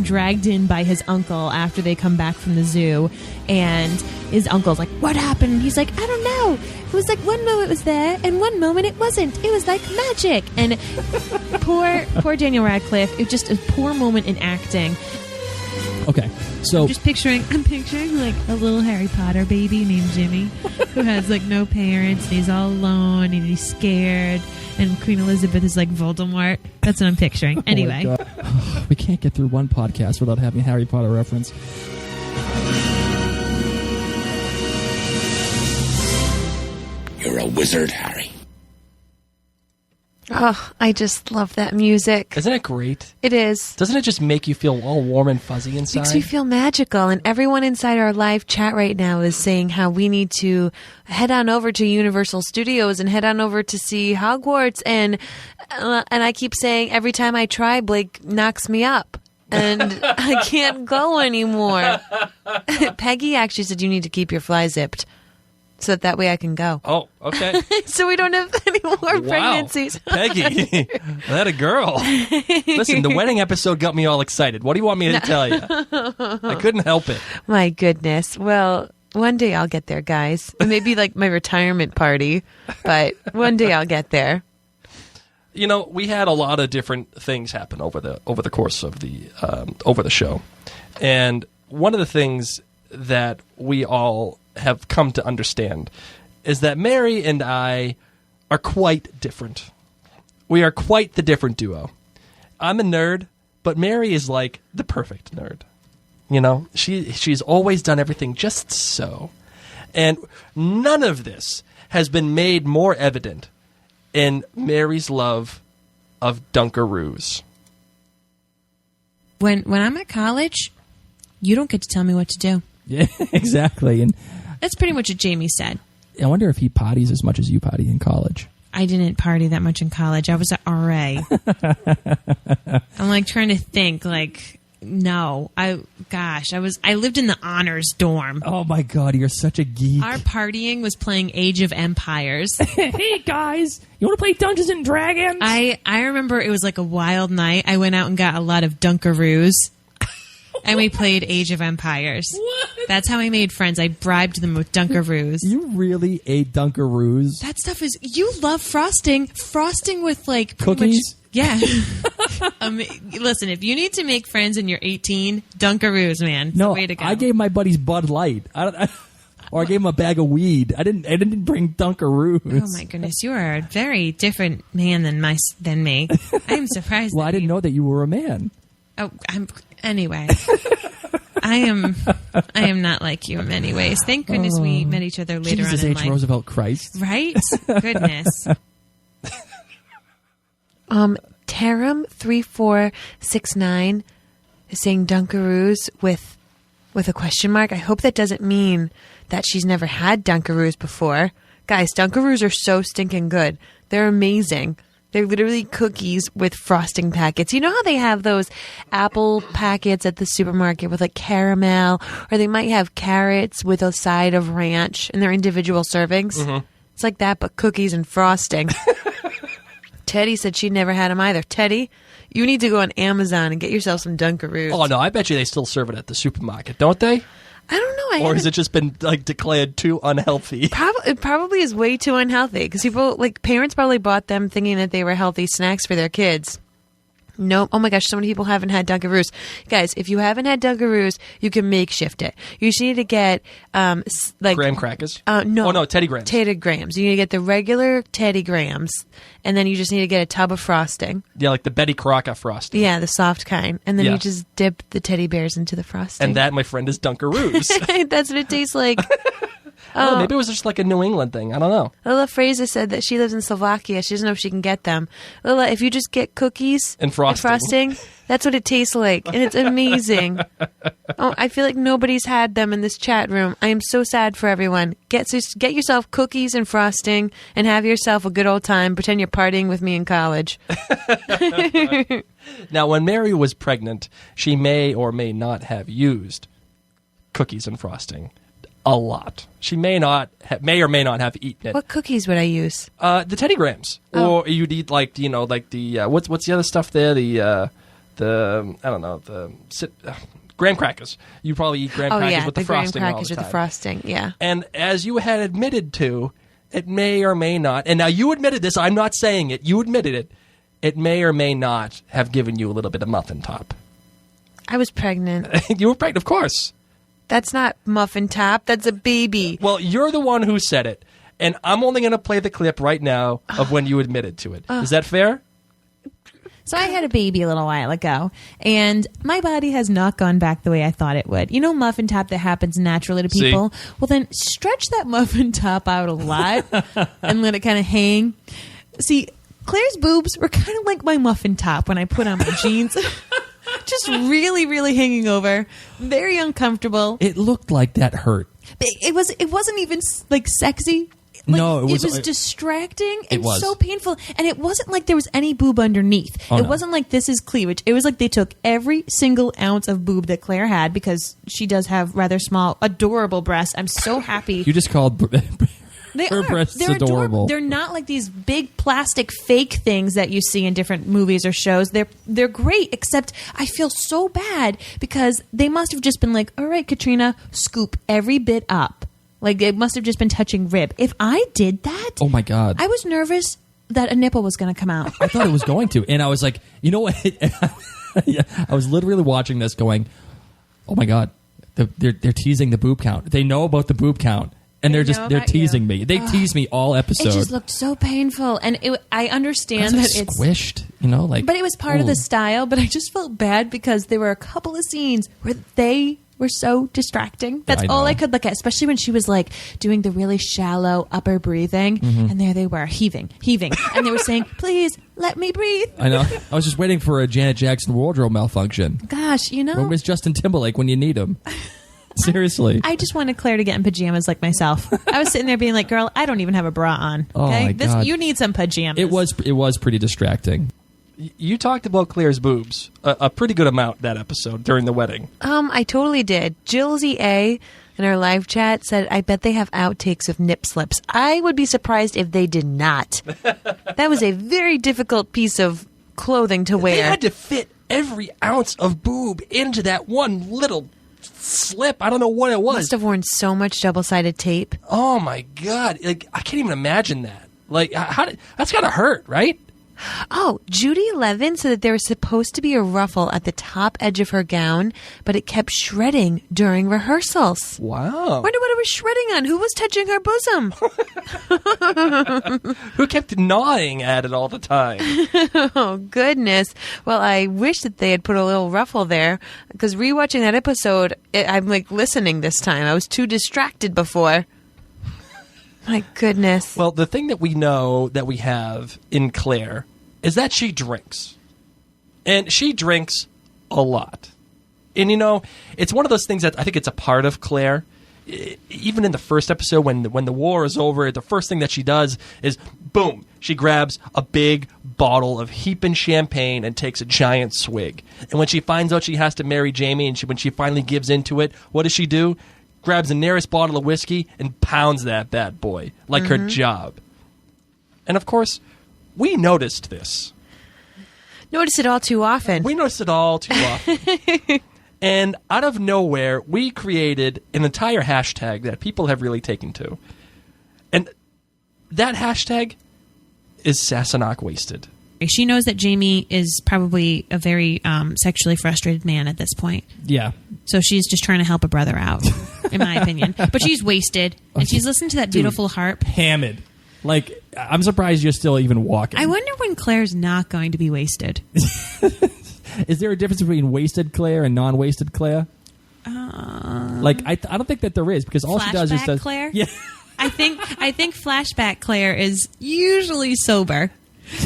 dragged in by his uncle after they come back from the zoo, and his uncle's like, what happened? And he's like, I don't know. It was like one moment it was there and one moment it wasn't. It was like magic. And poor Daniel Radcliffe, it was just a poor moment in acting. Okay, so I'm picturing like a little Harry Potter baby named Jimmy who has like no parents and he's all alone and he's scared, and Queen Elizabeth is like Voldemort. That's what I'm picturing. Anyway, we can't get through one podcast without having a Harry Potter reference. You're a wizard, Harry. Oh, I just love that music. Isn't it great? It is. Doesn't it just make you feel all warm and fuzzy inside? Makes me feel magical. And everyone inside our live chat right now is saying how we need to head on over to Universal Studios and head on over to see Hogwarts. And I keep saying every time I try, Blake knocks me up. And I can't go anymore. Peggy actually said you need to keep your fly zipped. So that way I can go. Oh, okay. So we don't have any more pregnancies. Peggy, that a girl. Listen, the wedding episode got me all excited. What do you want me to tell you? I couldn't help it. My goodness. Well, one day I'll get there, guys. It may be like my retirement party, but one day I'll get there. You know, we had a lot of different things happen over the course of the over the show, and one of the things that we all have come to understand is that Mary and I are quite different. We are quite the different duo. I'm a nerd, but Mary is like the perfect nerd. You know, she's always done everything just so. And none of this has been made more evident in Mary's love of Dunkaroos. When I'm at college, you don't get to tell me what to do. Yeah, exactly. And that's pretty much what Jamie said. I wonder if he potties as much as you potty in college. I didn't party that much in college. I was an RA. I'm like trying to think. Like, no, I lived in the honors dorm. Oh my God, you're such a geek. Our partying was playing Age of Empires. Hey guys, you want to play Dungeons and Dragons? I remember it was like a wild night. I went out and got a lot of Dunkaroos. And we played Age of Empires. What? That's how I made friends. I bribed them with Dunkaroos. You really ate Dunkaroos? That stuff is... You love frosting. Frosting with, like... Cookies? Yeah. Listen, if you need to make friends and you're 18, Dunkaroos, man. It's No, the way to go. I gave my buddies Bud Light. Or I gave him a bag of weed. I didn't bring Dunkaroos. Oh, my goodness. You are a very different man than me. I'm surprised. Well, I didn't know that you were a man. Oh, anyway. I am not like you in many ways. Thank goodness we met each other later Jesus on in H. life. Roosevelt Christ. Right? Goodness. Tarum3469 is saying Dunkaroos with a question mark. I hope that doesn't mean that she's never had Dunkaroos before. Guys, Dunkaroos are so stinking good. They're amazing. They're literally cookies with frosting packets. You know how they have those apple packets at the supermarket with like caramel, or they might have carrots with a side of ranch in their individual servings? Mm-hmm. It's like that, but cookies and frosting. Teddy said she never had them either. Teddy, you need to go on Amazon and get yourself some Dunkaroos. Oh, no, I bet you they still serve it at the supermarket, don't they? I don't know. Or has it just been like declared too unhealthy? It probably is way too unhealthy because parents probably bought them thinking that they were healthy snacks for their kids. Nope. Oh my gosh, so many people haven't had Dunkaroos. Guys, if you haven't had Dunkaroos, you can makeshift it. You just need to get graham crackers? No. Oh no, Teddy Grahams. Teddy Grahams. You need to get the regular Teddy Grahams, and then you just need to get a tub of frosting. Yeah, like the Betty Crocker frosting. Yeah, the soft kind. And then Yeah. you just dip the teddy bears into the frosting. And that, my friend, is Dunkaroos. That's what it tastes like. Oh, maybe it was just like a New England thing. I don't know. Lila Fraser said that she lives in Slovakia. She doesn't know if she can get them. Lila, if you just get cookies And frosting. that's what it tastes like. And it's amazing. Oh, I feel like nobody's had them in this chat room. I am so sad for everyone. Get yourself cookies and frosting and have yourself a good old time. Pretend you're partying with me in college. Now, when Mary was pregnant, she may or may not have used cookies and frosting a lot. She may or may not have eaten it. What cookies would I use? The Teddy Grahams, or you'd eat like the what's the other stuff there? The graham crackers. You probably eat graham crackers with the frosting graham all crackers the with time. the frosting. Yeah. And as you had admitted to, it may or may not. And now you admitted this. I'm not saying it. You admitted it. It may or may not have given you a little bit of muffin top. I was pregnant. You were pregnant, of course. That's not muffin top. That's a baby. Well, you're the one who said it, and I'm only going to play the clip right now of when you admitted to it. Is that fair? So I had a baby a little while ago, and my body has not gone back the way I thought it would. You know, muffin top that happens naturally to people? See? Well, then stretch that muffin top out a lot and let it kind of hang. See, Claire's boobs were kind of like my muffin top when I put on my jeans. Just really, really hanging over. Very uncomfortable. It looked like that hurt. But it wasn't even like sexy. Like, No, it was distracting and was. so painful. And it wasn't like there was any boob underneath. Oh, it no. wasn't like this is cleavage. It was like they took every single ounce of boob that Claire had, because she does have rather small, adorable breasts. I'm so happy. You just called They her are. breasts They're adorable. They're not like these big plastic fake things that you see in different movies or shows. They're great, except I feel so bad because they must have just been like, all right, Katrina, scoop every bit up. Like, it must have just been touching rib. If I did that, Oh my God. I was nervous that a nipple was going to come out. I thought it was going to. And I was like, you know what? Yeah, I was literally watching this going, oh my God, they're teasing the boob count. They know about the boob count. And they're teasing me. They tease me all episode. It just looked so painful, and I understand that it's squished, you know, like. But it was part of the style. But I just felt bad because there were a couple of scenes where they were so distracting. That's I all know. I could look at, especially when she was like doing the really shallow upper breathing, and there they were heaving, and they were saying, "Please let me breathe." I know. I was just waiting for a Janet Jackson wardrobe malfunction. Gosh, you know. Where's Justin Timberlake when you need him? Seriously. I just wanted Claire to get in pajamas like myself. I was sitting there being like, girl, I don't even have a bra on. Oh, Okay? my God. You need some pajamas. It was pretty distracting. You talked about Claire's boobs a pretty good amount that episode during the wedding. I totally did. Jillsy A in our live chat said, I bet they have outtakes of nip slips. I would be surprised if they did not. That was a very difficult piece of clothing to wear. They had to fit every ounce of boob into that one little slip. I don't know what it was. Must have worn so much double-sided tape. Oh my God! Like I can't even imagine that. Like that's gotta hurt, right? Oh, Judy Levin said that there was supposed to be a ruffle at the top edge of her gown, but it kept shredding during rehearsals. Wow. Wonder what it was shredding on. Who was touching her bosom? Who kept gnawing at it all the time? Oh, goodness. Well, I wish that they had put a little ruffle there, because rewatching that episode, I'm like listening this time. I was too distracted before. My goodness. Well, the thing that we know that we have in Claire is that she drinks. And she drinks a lot. And, it's one of those things that I think it's a part of Claire. Even in the first episode, when the war is over, the first thing that she does is, boom, she grabs a big bottle of heaping champagne and takes a giant swig. And when she finds out she has to marry Jamie, and when she finally gives into it, what does she do? Grabs the nearest bottle of whiskey and pounds that bad boy like her job. And of course, we noticed this. Notice it all too often. We noticed it all too often. And out of nowhere, we created an entire hashtag that people have really taken to. And that hashtag is Sassenach Wasted. She knows that Jamie is probably a very sexually frustrated man at this point. Yeah. So she's just trying to help a brother out, in my opinion. But she's wasted, and she's listening to that beautiful harp. Hammered. Like, I'm surprised you're still even walking. I wonder when Claire's not going to be wasted. Is there a difference between wasted Claire and non-wasted Claire? I don't think that there is, because all she does is Flashback Claire? Yeah. I think flashback Claire is usually sober.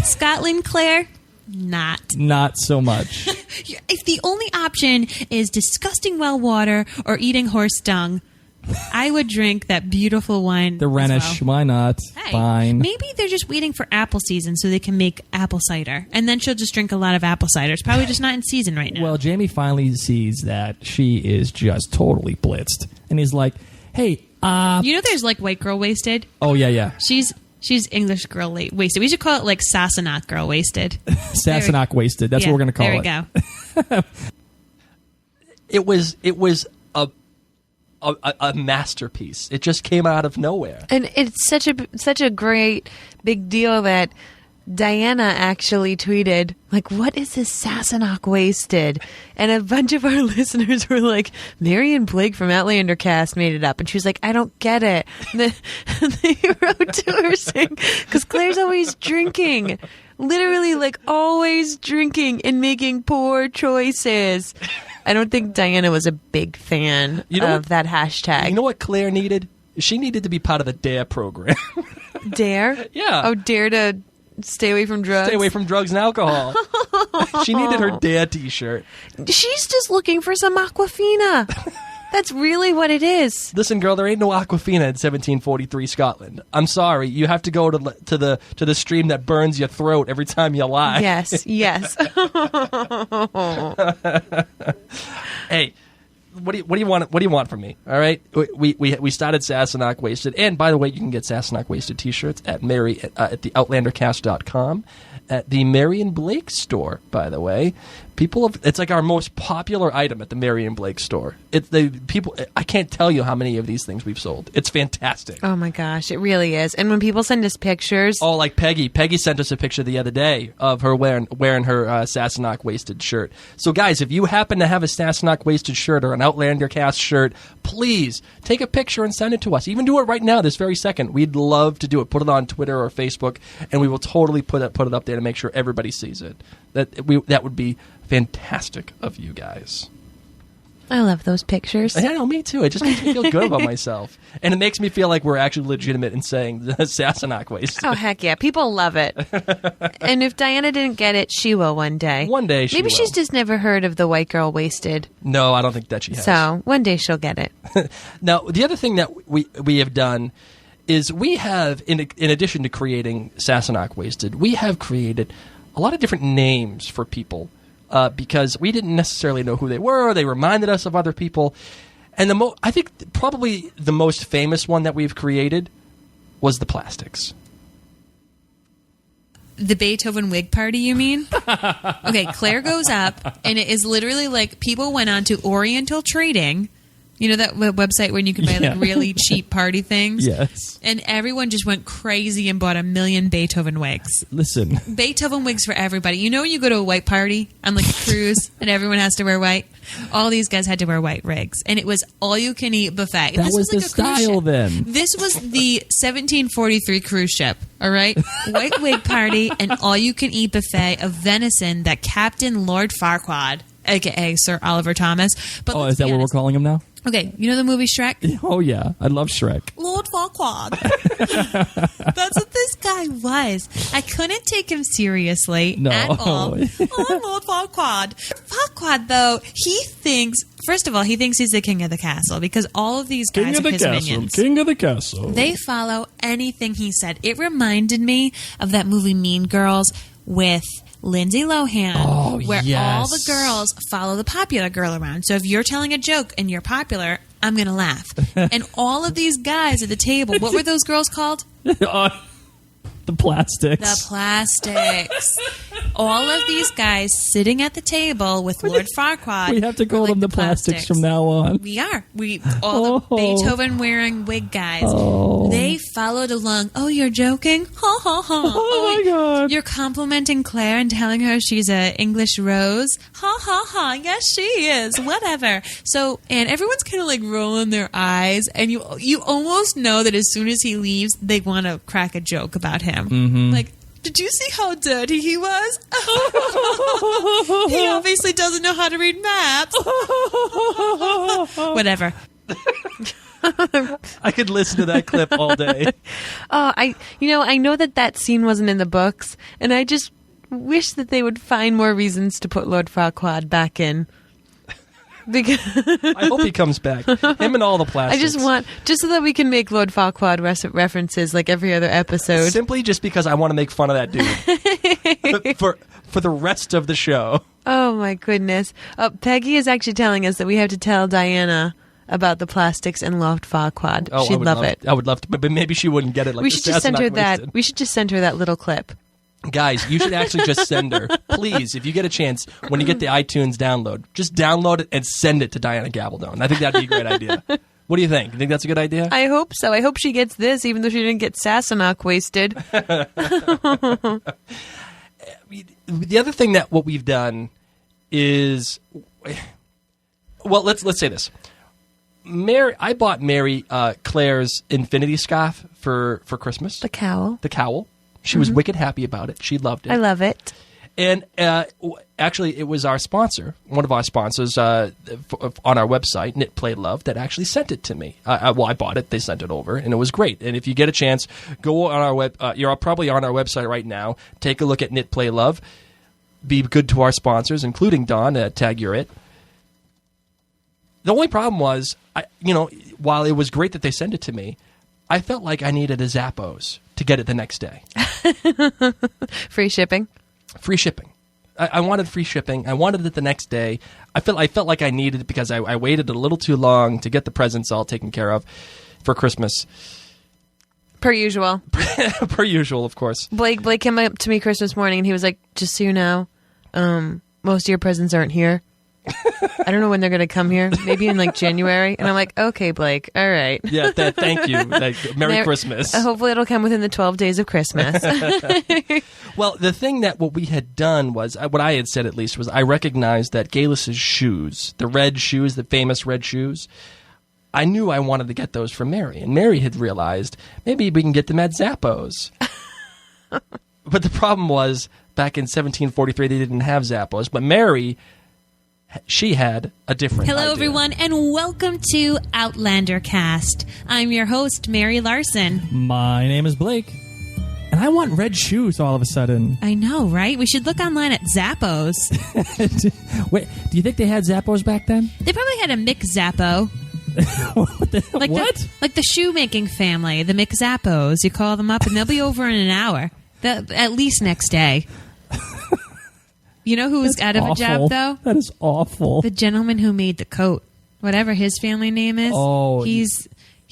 Scotland Claire, not so much. If the only option is disgusting well water or eating horse dung, I would drink that beautiful wine. The Rhenish, why not? Hey, Fine. Maybe they're just waiting for apple season so they can make apple cider, and then she'll just drink a lot of apple cider. It's probably just not in season right now. Well, Jamie finally sees that she is just totally blitzed, and he's like, "Hey, there's like white girl wasted. Oh yeah. She's English girl wasted. We should call it like Sassenach girl wasted. Sassenach Wasted. That's what we're going to call it. There we go. It was a masterpiece. It just came out of nowhere. And it's such a great big deal that Diana actually tweeted, like, what is this Sassenach Wasted? And a bunch of our listeners were like, Marion Blake from Outlander Cast made it up. And she was like, I don't get it. And they wrote to her saying, because Claire's always drinking. Literally, like, always drinking and making poor choices. I don't think Diana was a big fan of that hashtag. You know what Claire needed? She needed to be part of the DARE program. DARE? Yeah. Oh, DARE to stay away from drugs? Stay away from drugs and alcohol. She needed her DARE t-shirt. She's just looking for some Aquafina. That's really what it is. Listen, girl, there ain't no Aquafina in 1743 Scotland. I'm sorry. You have to go to the stream that burns your throat every time you lie. Yes. Hey, what do you want? What do you want from me? All right, we started Sassenach Wasted, and by the way, you can get Sassenach Wasted t-shirts at at the outlandercast.com, at the Marion Blake store. By the way, it's like our most popular item at the Marion Blake store. I can't tell you how many of these things we've sold. It's fantastic. Oh my gosh, it really is. And when people send us pictures, like Peggy sent us a picture the other day of her wearing her Sassenach Wasted shirt. So guys, if you happen to have a Sassenach Wasted shirt or an Outlander Cast shirt, please take a picture and send it to us. Even do it right now, this very second. We'd love to do it. Put it on Twitter or Facebook, and we will totally put it up there to make sure everybody sees it. That would be fantastic of you guys. I love those pictures. I know, me too. It just makes me feel good about myself. And it makes me feel like we're actually legitimate in saying the Sassenach Wasted. Oh, heck yeah. People love it. And if Diana didn't get it, she will one day. One day she Maybe will. she's just never heard of the white girl wasted. No, I don't think that she has. So one day she'll get it. Now, the other thing that we have done is we have, in addition to creating Sassenach Wasted, we have created a lot of different names for people because we didn't necessarily know who they were. They reminded us of other people. And I think probably the most famous one that we've created was the Plastics. The Beethoven wig party, you mean? Okay, Claire goes up, and it is literally like people went on to Oriental Trading. You know that website where you can buy like really cheap party things? Yes. And everyone just went crazy and bought 1 million Beethoven wigs. Listen. Beethoven wigs for everybody. You know when you go to a white party on like a cruise and everyone has to wear white? All these guys had to wear white wigs. And it was all-you-can-eat buffet. That was like the a cruise style ship. then. This was the 1743 cruise ship, all right? White wig party and all-you-can-eat buffet of venison that Captain Lord Farquaad, a.k.a. Sir Oliver Thomas. But Oh, is that what we're calling him now? Okay, you know the movie Shrek? Oh, yeah. I love Shrek. Lord Farquaad. That's what this guy was. I couldn't take him seriously at all. Oh, Lord Farquaad. Farquaad, though, he thinks, first of all, he thinks he's the king of the castle because all of these guys are his minions. King of the castle. They follow anything he said. It reminded me of that movie Mean Girls with Lindsay Lohan, where all the girls follow the popular girl around. So if you're telling a joke and you're popular, I'm going to laugh. And all of these guys at the table, what were those girls called? The Plastics. The Plastics. All of these guys sitting at the table with Lord Farquaad. We have to call them the plastics from now on. We are. All the Beethoven wearing wig guys. They followed along. Oh, you're joking? Ha ha ha. Oh my God. You're complimenting Claire and telling her she's a English rose. Ha ha ha. Yes, she is. Whatever. So, and everyone's kind of like rolling their eyes, and you almost know that as soon as he leaves, they want to crack a joke about him. Mm-hmm. Like, did you see how dirty he was? He obviously doesn't know how to read maps. Whatever. I could listen to that clip all day. I know that scene wasn't in the books, and I just wish that they would find more reasons to put Lord Farquaad back in. Because I hope he comes back. Him and all the Plastics. I just want, just so that we can make Lord Farquaad references like every other episode. Simply just because I want to make fun of that dude. for the rest of the show. Oh my goodness. Peggy is actually telling us that we have to tell Diana about the Plastics and Lord Farquaad. Oh, She'd love it. I would love to, but maybe she wouldn't get it. Like we should just send her that. We should just send her that little clip. Guys, you should actually just send her. Please, if you get a chance, when you get the iTunes download, just download it and send it to Diana Gabaldon. I think that'd be a great idea. What do you think? You think that's a good idea? I hope so. I hope she gets this, even though she didn't get Sassenach Wasted. The other thing that what we've done is, well, let's say this. I bought Mary Claire's infinity scarf for Christmas. The cowl. She was wicked happy about it. She loved it. I love it. And actually, it was our sponsor, one of our sponsors on our website, Knit Play Love, that actually sent it to me. I bought it. They sent it over, and it was great. And if you get a chance, go on our web. You're probably on our website right now. Take a look at Knit Play Love. Be good to our sponsors, including Dawn at Tag Your It. The only problem was, while it was great that they sent it to me, I felt like I needed a Zappos to get it the next day. Free shipping? Free shipping. I wanted free shipping. I wanted it the next day. I felt like I needed it because I waited a little too long to get the presents all taken care of for Christmas. Per usual. Per usual, of course. Blake came up to me Christmas morning and he was like, just so you know, most of your presents aren't here. I don't know when they're going to come here. Maybe in like January. And I'm like, okay, Blake. All right. Yeah, thank you. Merry Christmas. Hopefully it'll come within the 12 days of Christmas. Well, the thing that what we had done was, what I had said at least, was I recognized that Galus's shoes, the red shoes, the famous red shoes, I knew I wanted to get those for Mary. And Mary had realized, maybe we can get them at Zappos. But the problem was, back in 1743, they didn't have Zappos. But Mary she had a different Hello, idea. everyone, and welcome to Outlander Cast. I'm your host, Mary Larson. My name is Blake, and I want red shoes all of a sudden. I know, right? We should look online at Zappos. Wait, do you think they had Zappos back then? They probably had a McZappo. What? Like the shoemaking family, the McZappos. You call them up, and they'll be over in an hour. At least next day. You know who was out of a job, though? That is awful. The gentleman who made the coat. Whatever his family name is. Oh.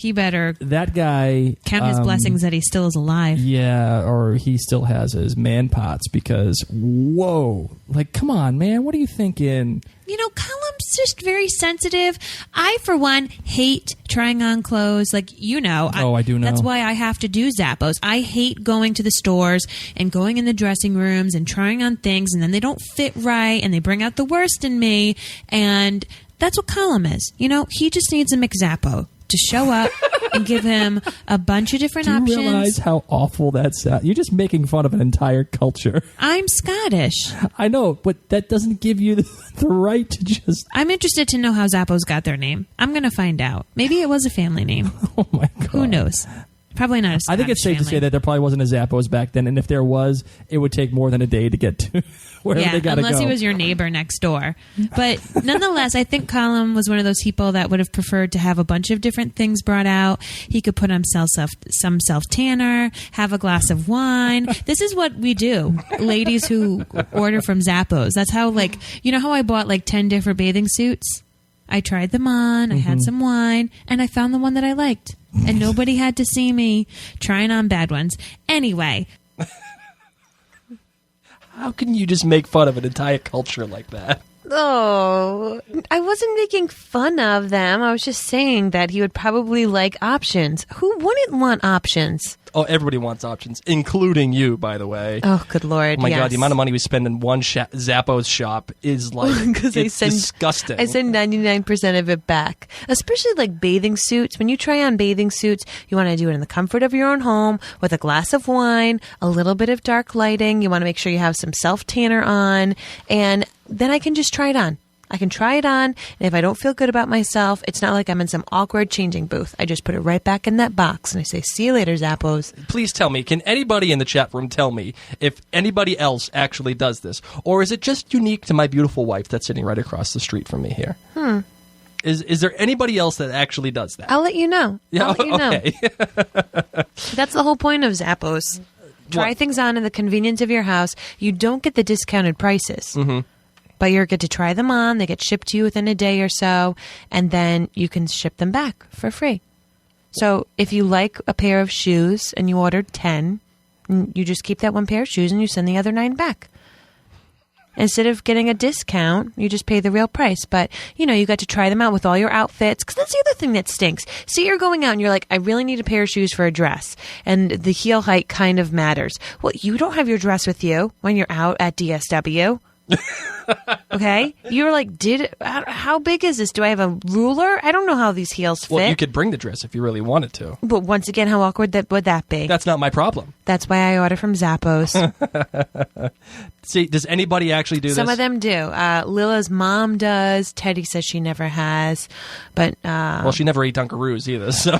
He better That guy... count his blessings that he still is alive. Yeah, or he still has his man pots because, whoa. Like, come on, man. What are you thinking? You know, Column's just very sensitive. I, for one, hate trying on clothes. Like, you know. I do know. That's why I have to do Zappos. I hate going to the stores and going in the dressing rooms and trying on things, and then they don't fit right, and they bring out the worst in me. And that's what Column is. You know, he just needs a McZappo to show up and give him a bunch of different options. Do you realize how awful that sounds? You're just making fun of an entire culture. I'm Scottish. I know, but that doesn't give you the right to just... I'm interested to know how Zappos got their name. I'm going to find out. Maybe it was a family name. Oh, my God. Who knows? Probably not a Scottish I think it's safe to say that there probably wasn't a Zappos back then, and if there was, it would take more than a day to get to wherever they got to go. Unless he was your neighbor next door. But nonetheless, I think Colum was one of those people that would have preferred to have a bunch of different things brought out. He could put on some self-tanner, have a glass of wine. This is what we do, ladies who order from Zappos. That's how, like, you know how I bought like 10 different bathing suits? I tried them on, I had some wine, and I found the one that I liked. And nobody had to see me trying on bad ones. Anyway. How can you just make fun of an entire culture like that? Oh, I wasn't making fun of them. I was just saying that he would probably like options. Who wouldn't want options? Oh, everybody wants options, including you, by the way. Oh, good Lord. Oh, my yes. God, the amount of money we spend in one Zappos shop is like, it's disgusting. I send 99% of it back. Especially like bathing suits. When you try on bathing suits, you want to do it in the comfort of your own home with a glass of wine, a little bit of dark lighting. You want to make sure you have some self-tanner on, and then I can just try it on. I can try it on, and if I don't feel good about myself, it's not like I'm in some awkward changing booth. I just put it right back in that box, and I say, see you later, Zappos. Please tell me, can anybody in the chat room tell me if anybody else actually does this? Or is it just unique to my beautiful wife that's sitting right across the street from me here? Is there anybody else that actually does that? I'll let you know. Yeah, I'll let you know. okay. That's the whole point of Zappos. Try things on in the convenience of your house. You don't get the discounted prices. Mm-hmm. But you get to try them on. They get shipped to you within a day or so, and then you can ship them back for free. So if you like a pair of shoes and you ordered 10, you just keep that one pair of shoes and you send the other 9 back. Instead of getting a discount, you just pay the real price. But, you know, you got to try them out with all your outfits, because that's the other thing that stinks. See, you're going out and you're like, I really need a pair of shoes for a dress, and the heel height kind of matters. Well, you don't have your dress with you when you're out at DSW. Okay, you're like, how big is this? Do I have a ruler? I don't know how these heels fit. Well, you could bring the dress if you really wanted to. But once again, how awkward would that be? That's not my problem. That's why I order from Zappos. See, does anybody actually do this? Some of them do. Lila's mom does. Teddy says she never has. But well, she never ate Dunkaroos either. So.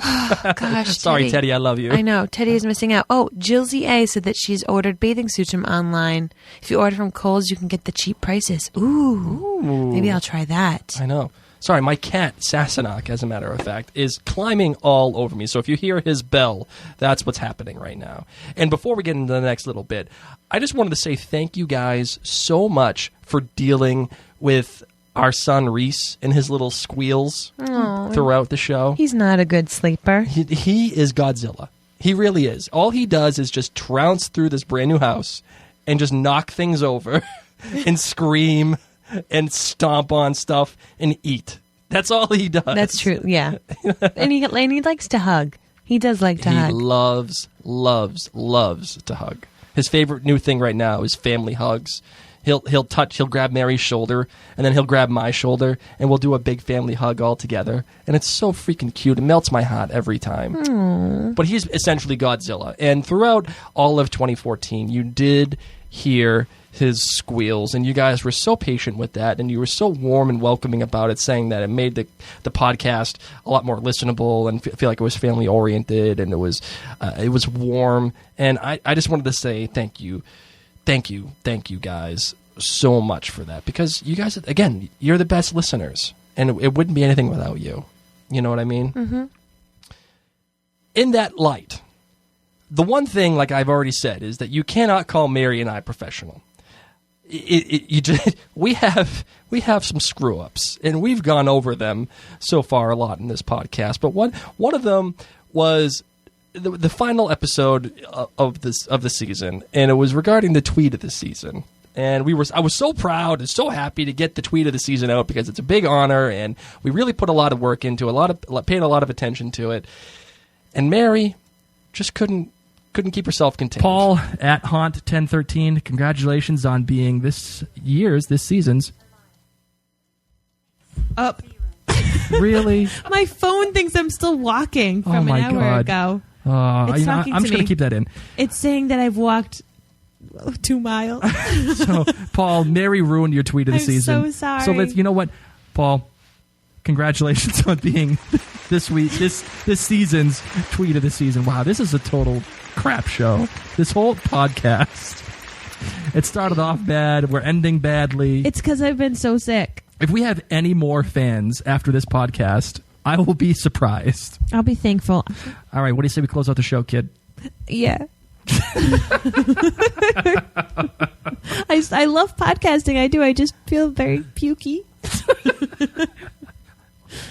Gosh, sorry, Teddy, I love you. I know. Teddy is missing out. Oh, Jilzy A said that she's ordered bathing suits from online. If you order from Kohl's, you can get the cheap prices. Ooh. Maybe I'll try that. I know. Sorry, my cat, Sassenach, as a matter of fact, is climbing all over me. So if you hear his bell, that's what's happening right now. And before we get into the next little bit, I just wanted to say thank you guys so much for dealing with our son Reese and his little squeals throughout the show. He's not a good sleeper. He is Godzilla. He really is. All he does is just trounce through this brand new house and just knock things over and scream and stomp on stuff and eat. That's all he does. That's true, yeah. and he likes to hug. He does like to hug. He loves to hug. His favorite new thing right now is family hugs. He'll grab Mary's shoulder, and then he'll grab my shoulder, and we'll do a big family hug all together. And it's so freaking cute. It melts my heart every time. Aww. But he's essentially Godzilla. And throughout all of 2014, you did hear his squeals, and you guys were so patient with that, and you were so warm and welcoming about it, saying that it made the podcast a lot more listenable and feel like it was family oriented, and it was warm. And I just wanted to say thank you guys so much for that, because you guys, again, you're the best listeners, and it wouldn't be anything without you. You know what I mean? Mm-hmm. In that light, the one thing, like I've already said, is that you cannot call Mary and I professional. We have some screw ups, and we've gone over them so far a lot in this podcast. But one of them was the final episode of the season, and it was regarding the tweet of the season. And I was so proud and so happy to get the tweet of the season out, because it's a big honor, and we really put a lot of work into paid a lot of attention to it. And Mary just couldn't keep herself contained. Paul at Haunt 1013, congratulations on being this season's Up. Really? My phone thinks I'm still walking from an hour ago. It's talking I'm to just going me. to keep that in. It's saying that I've walked 2 miles. So, Paul, Mary ruined your tweet of the season. I'm so sorry. So you know what, Paul? Congratulations on being this season's tweet of the season. Wow, this is a total crap show. This whole podcast. It started off bad. We're ending badly. It's because I've been so sick. If we have any more fans after this podcast, I will be surprised. I'll be thankful. All right, what do you say we close out the show, kid? Yeah. I love podcasting. I do. I just feel very pukey.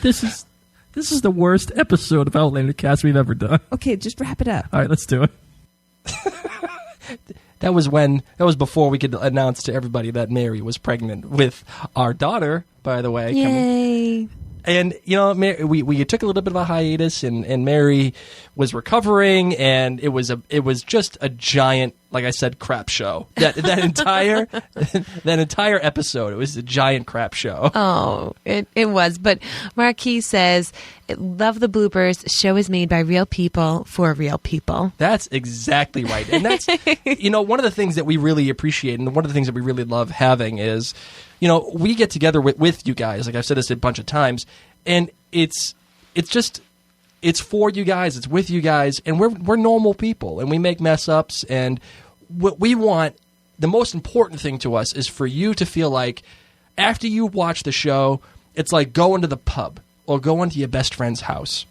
This is the worst episode of Outlander Cast we've ever done. Okay, just wrap it up. All right, let's do it. That was before we could announce to everybody that Mary was pregnant with our daughter, by the way. Yay. And, you know, we took a little bit of a hiatus, and Mary was recovering, and it was just a giant, like I said, crap show. That entire episode, it was a giant crap show. Oh, it was. But Marquis says, love the bloopers. Show is made by real people for real people. That's exactly right. And that's, you know, one of the things that we really appreciate, and one of the things that we really love having is, you know, we get together with you guys, like I've said this a bunch of times, and it's for you guys, it's with you guys, and we're normal people, and we make mess ups, and what we want, the most important thing to us is for you to feel like after you watch the show, it's like going to the pub or going to your best friend's house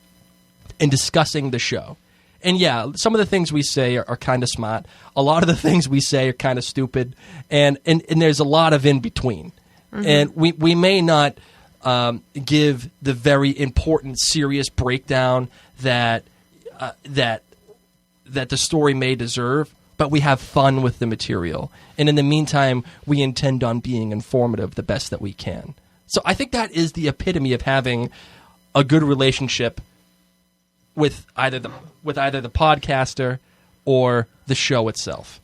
and discussing the show. And yeah, some of the things we say are kind of smart. A lot of the things we say are kind of stupid, and there's a lot of in between. Mm-hmm. And we may not give the very important, serious breakdown that the story may deserve, but we have fun with the material. And in the meantime, we intend on being informative the best that we can. So I think that is the epitome of having a good relationship with either the podcaster or the show itself.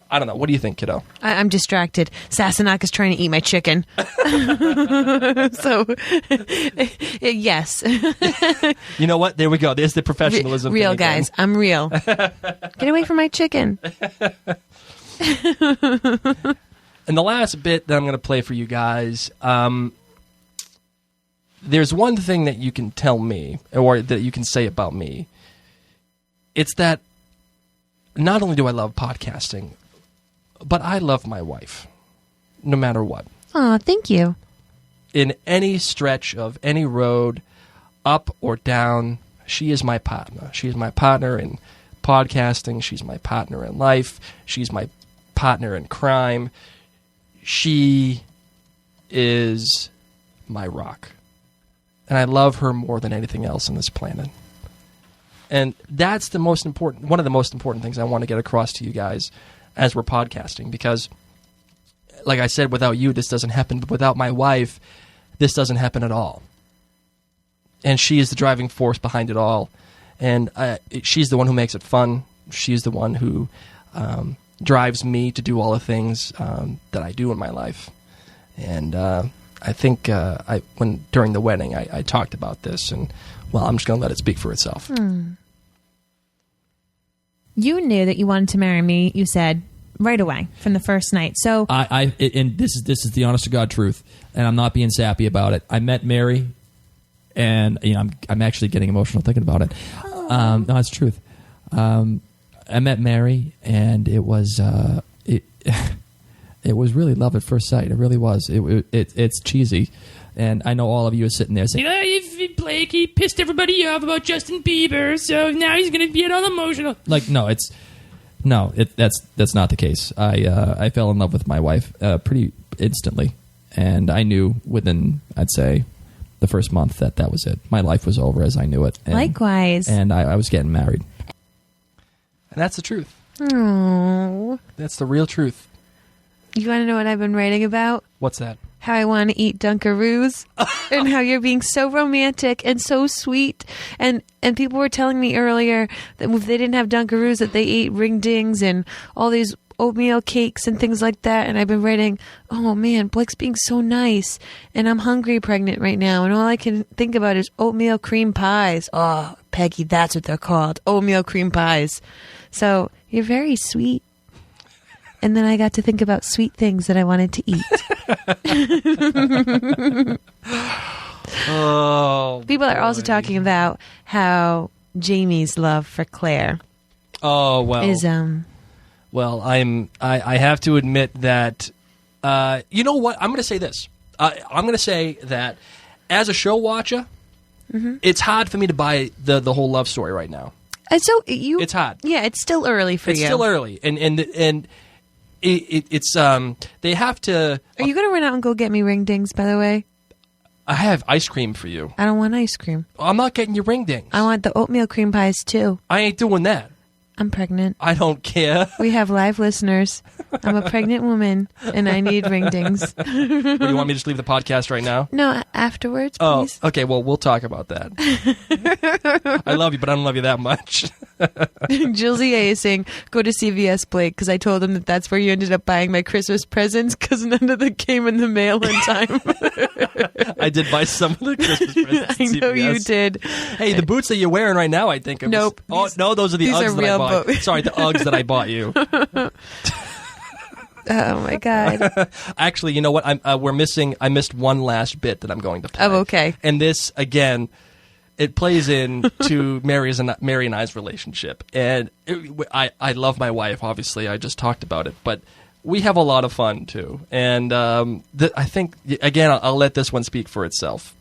I don't know. What do you think, kiddo? I'm distracted. Sassenach is trying to eat my chicken. So, yes. You know what? There we go. There's the professionalism. Real thing again. guys. I'm real. Get away from my chicken. And the last bit that I'm going to play for you guys, there's one thing that you can tell me, or that you can say about me. It's that not only do I love podcasting, but I love my wife, no matter what. Oh, thank you. In any stretch of any road, up or down, she is my partner. She is my partner in podcasting. She's my partner in life. She's my partner in crime. She is my rock. And I love her more than anything else on this planet. And that's the most important, one of the most important things I want to get across to you guys as we're podcasting, because like I said, without you, this doesn't happen, but without my wife, this doesn't happen at all. And she is the driving force behind it all. And she's the one who makes it fun. She's the one who drives me to do all the things that I do in my life. And I think during the wedding, I talked about this, and well, I'm just going to let it speak for itself. You knew that you wanted to marry me, you said, right away from the first night. So and this is the honest to God truth, and I'm not being sappy about it. I met Mary, and I'm actually getting emotional thinking about it. No, it's the truth. I met Mary, and it was it was really love at first sight. It really was. It's cheesy, and I know all of you are sitting there saying, Blake, he pissed everybody off about Justin Bieber, so now he's going to get all emotional. Like, that's not the case. I fell in love with my wife pretty instantly, and I knew within, I'd say, the first month that was it. My life was over as I knew it. And, likewise. And I was getting married. And that's the truth. Oh, That's the real truth. you want to know what I've been writing about? What's that? How I want to eat Dunkaroos and how you're being so romantic and so sweet. And people were telling me earlier that if they didn't have Dunkaroos, that they ate ring dings and all these oatmeal cakes and things like that. And I've been writing, oh man, Blake's being so nice. And I'm hungry pregnant right now. And all I can think about is oatmeal cream pies. Oh, Peggy, that's what they're called. Oatmeal cream pies. So you're very sweet. And then I got to think about sweet things that I wanted to eat. Oh, People are also talking about how Jamie's love for Claire is Well, I have to admit that you know what? I'm going to say this. I'm going to say that as a show watcher, it's hard for me to buy the whole love story right now. It's hard. Yeah, it's still early for you. It's still early, and it's they have to. Are you going to run out and go get me ring dings? By the way, I have ice cream for you. I don't want ice cream. I'm not getting you ring dings. I want the oatmeal cream pies too. I ain't doing that. I'm pregnant. I don't care. We have live listeners. I'm a pregnant woman, and I need ring dings. What, do you want me to just leave the podcast right now? No, afterwards, please. Oh, okay. Well, we'll talk about that. I love you, but I don't love you that much. Jill Z.A. is saying, go to CVS, Blake, because I told him that's where you ended up buying my Christmas presents because none of them came in the mail in time. I did buy some of the Christmas presents. I know you did. Hey, the boots that you're wearing right now, I think. Nope. No, those are the these Uggs are that real I bought. Sorry, the Uggs that I bought you. Oh my God. Actually, you know what? I missed one last bit that I'm going to play. Oh, okay. And this, again, it plays into Mary and I's relationship. And I love my wife, obviously. I just talked about it. But we have a lot of fun, too. And I think, again, I'll let this one speak for itself.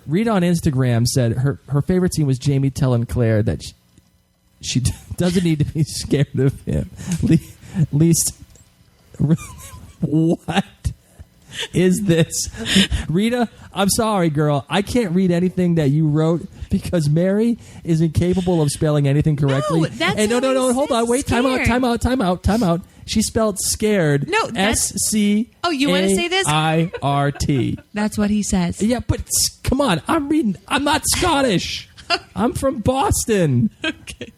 Rita on Instagram said her favorite scene was Jamie telling Claire that she doesn't need to be scared of him. Least, what is this? Rita, I'm sorry, girl. I can't read anything that you wrote because Mary is incapable of spelling anything correctly. No, that's and no, hold on. Wait, time out. She spelled scared. No, that's... SCAIRT. Oh, you want to say this? That's what he says. Yeah, but come on. I'm reading. I'm not Scottish. I'm from Boston. Okay.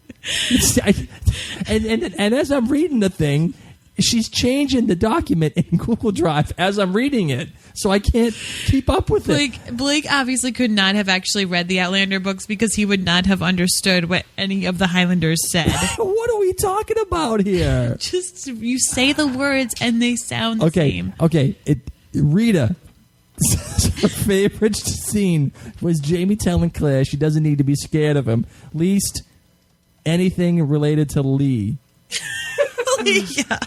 And as I'm reading the thing, she's changing the document in Google Drive as I'm reading it, so I can't keep up with it. Blake obviously could not have actually read the Outlander books because he would not have understood what any of the Highlanders said. What are we talking about here? Just you say the words and they sound the same. Okay, Rita. Her favorite scene was Jamie telling Claire she doesn't need to be scared of him. Least anything related to Lee. Leah.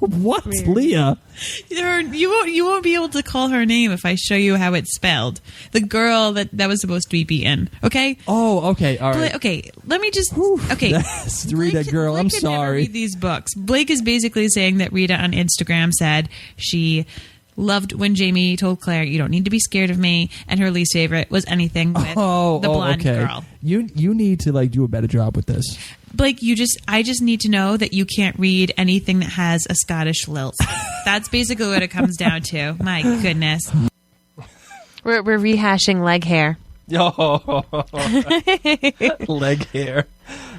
What, Leah? You won't be able to call her name if I show you how it's spelled. The girl that was supposed to be beaten. Okay. Oh, okay. All right. Okay. Let me just. Okay. That's Rita, girl. Blake I'm could sorry. Never read these books. Blake is basically saying that Rita on Instagram said she loved when Jamie told Claire, "You don't need to be scared of me," and her least favorite was anything with the blonde girl. You need to do a better job with this. Blake, I just need to know that you can't read anything that has a Scottish lilt. That's basically what it comes down to. My goodness. We're rehashing leg hair. Oh, leg hair.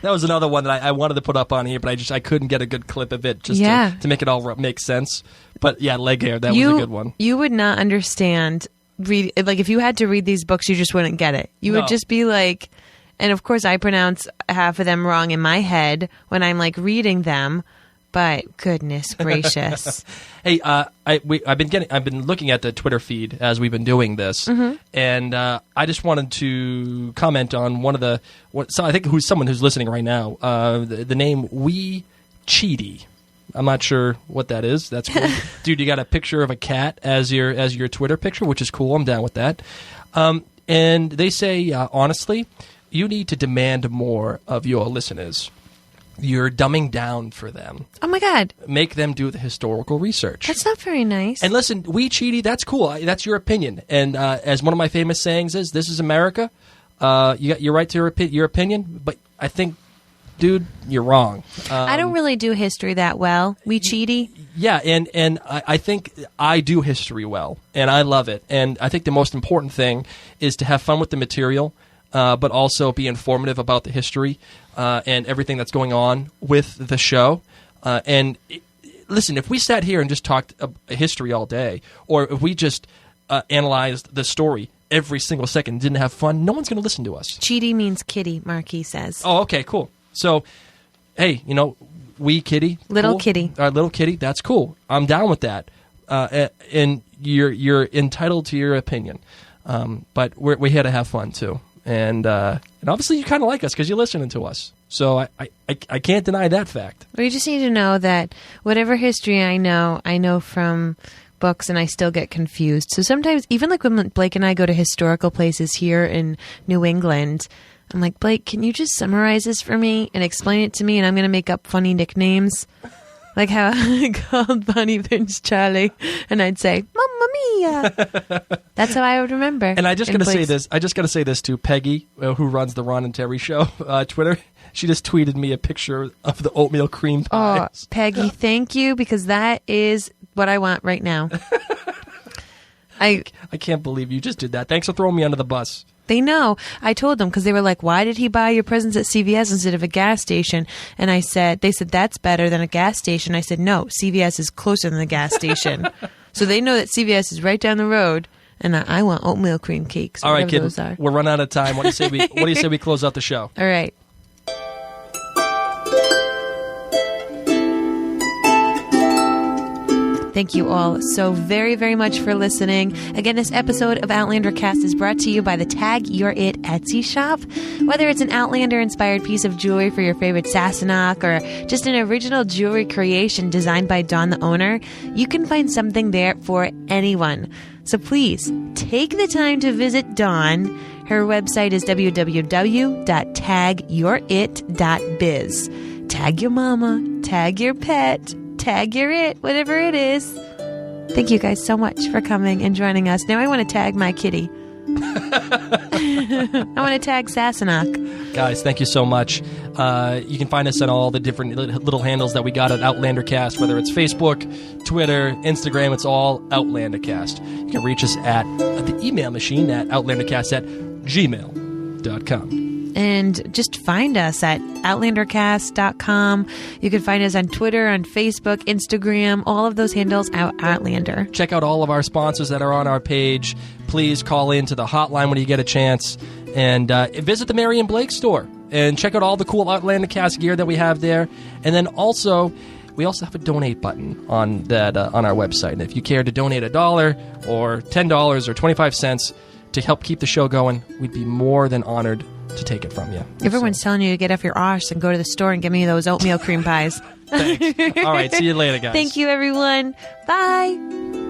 That was another one that I wanted to put up on here, but I couldn't get a good clip of it to make it all make sense. But yeah, leg hair. That was a good one. You would not understand. If you had to read these books, you just wouldn't get it. You would just be like, And of course, I pronounce half of them wrong in my head when I'm like reading them. But goodness gracious! Hey, I've been looking at the Twitter feed as we've been doing this, and I just wanted to comment on so I think someone who's listening right now. The name Wee Cheaty. I'm not sure what that is. That's cool, dude. You got a picture of a cat as your Twitter picture, which is cool. I'm down with that. And they say honestly, you need to demand more of your listeners. You're dumbing down for them. Oh my God. Make them do the historical research. That's not very nice. And listen, Wee Cheaty, that's cool. That's your opinion. And as one of my famous sayings is, this is America. You got your right to your opinion, but I think, dude, you're wrong. I don't really do history that well. Wee Cheaty. Yeah, and I think I do history well, and I love it. And I think the most important thing is to have fun with the material, but also be informative about the history and everything that's going on with the show. Listen, if we sat here and just talked history all day, or if we just analyzed the story every single second and didn't have fun, no one's going to listen to us. Cheaty means kitty, Marquis says. Oh, okay, cool. So, hey, wee kitty. Little cool. kitty. Little kitty, that's cool. I'm down with that. And you're entitled to your opinion. But we're here to have fun, too. And obviously you kind of like us because you're listening to us. So I can't deny that fact. Well, you just need to know that whatever history I know from books, and I still get confused. So sometimes, even like when Blake and I go to historical places here in New England, I'm like, Blake, can you just summarize this for me and explain it to me, and I'm going to make up funny nicknames? Like how I called Bonnie Prince Charlie, and I'd say, Mamma Mia! That's how I would remember. And I just got to say this to Peggy, who runs the Ron and Terry Show Twitter. She just tweeted me a picture of the oatmeal cream pies. Oh, Peggy, thank you, because that is what I want right now. I can't believe you just did that. Thanks for throwing me under the bus. They know. I told them because they were like, why did he buy your presents at CVS instead of a gas station? And they said, that's better than a gas station. I said, no, CVS is closer than the gas station. So they know that CVS is right down the road, and I want oatmeal cream cakes. All right, kid, those are. we're running out of time. What do you say we close out the show? All right. Thank you all so very, very much for listening. Again, this episode of Outlander Cast is brought to you by the Tag Your It Etsy shop. Whether it's an Outlander-inspired piece of jewelry for your favorite Sassenach or just an original jewelry creation designed by Dawn, the owner, you can find something there for anyone. So please, take the time to visit Dawn. Her website is www.tagyourit.biz. Tag your mama, tag your pet, tag your it, whatever it is. Thank you guys so much for coming and joining us. Now I want to tag my kitty. I want to tag Sassenach. Guys, thank you so much. You can find us on all the different little handles that we got at Outlander Cast, whether it's Facebook, Twitter, Instagram. It's all Outlander Cast. You can reach us at the email machine at outlandercast@gmail.com. And just find us at outlandercast.com. You can find us on Twitter, on Facebook, Instagram, all of those handles, Outlander. Check out all of our sponsors that are on our page. Please call into the hotline when you get a chance. And visit the Mary and Blake store. And check out all the cool Outlander Cast gear that we have there. And then also, we also have a donate button on that on our website. And if you care to donate $1 or $10 or 25 cents to help keep the show going, we'd be more than honored to take it from you. Everyone's telling you to get off your arse and go to the store and get me those oatmeal cream pies. Thanks. All right, see you later, guys. Thank you, everyone. Bye.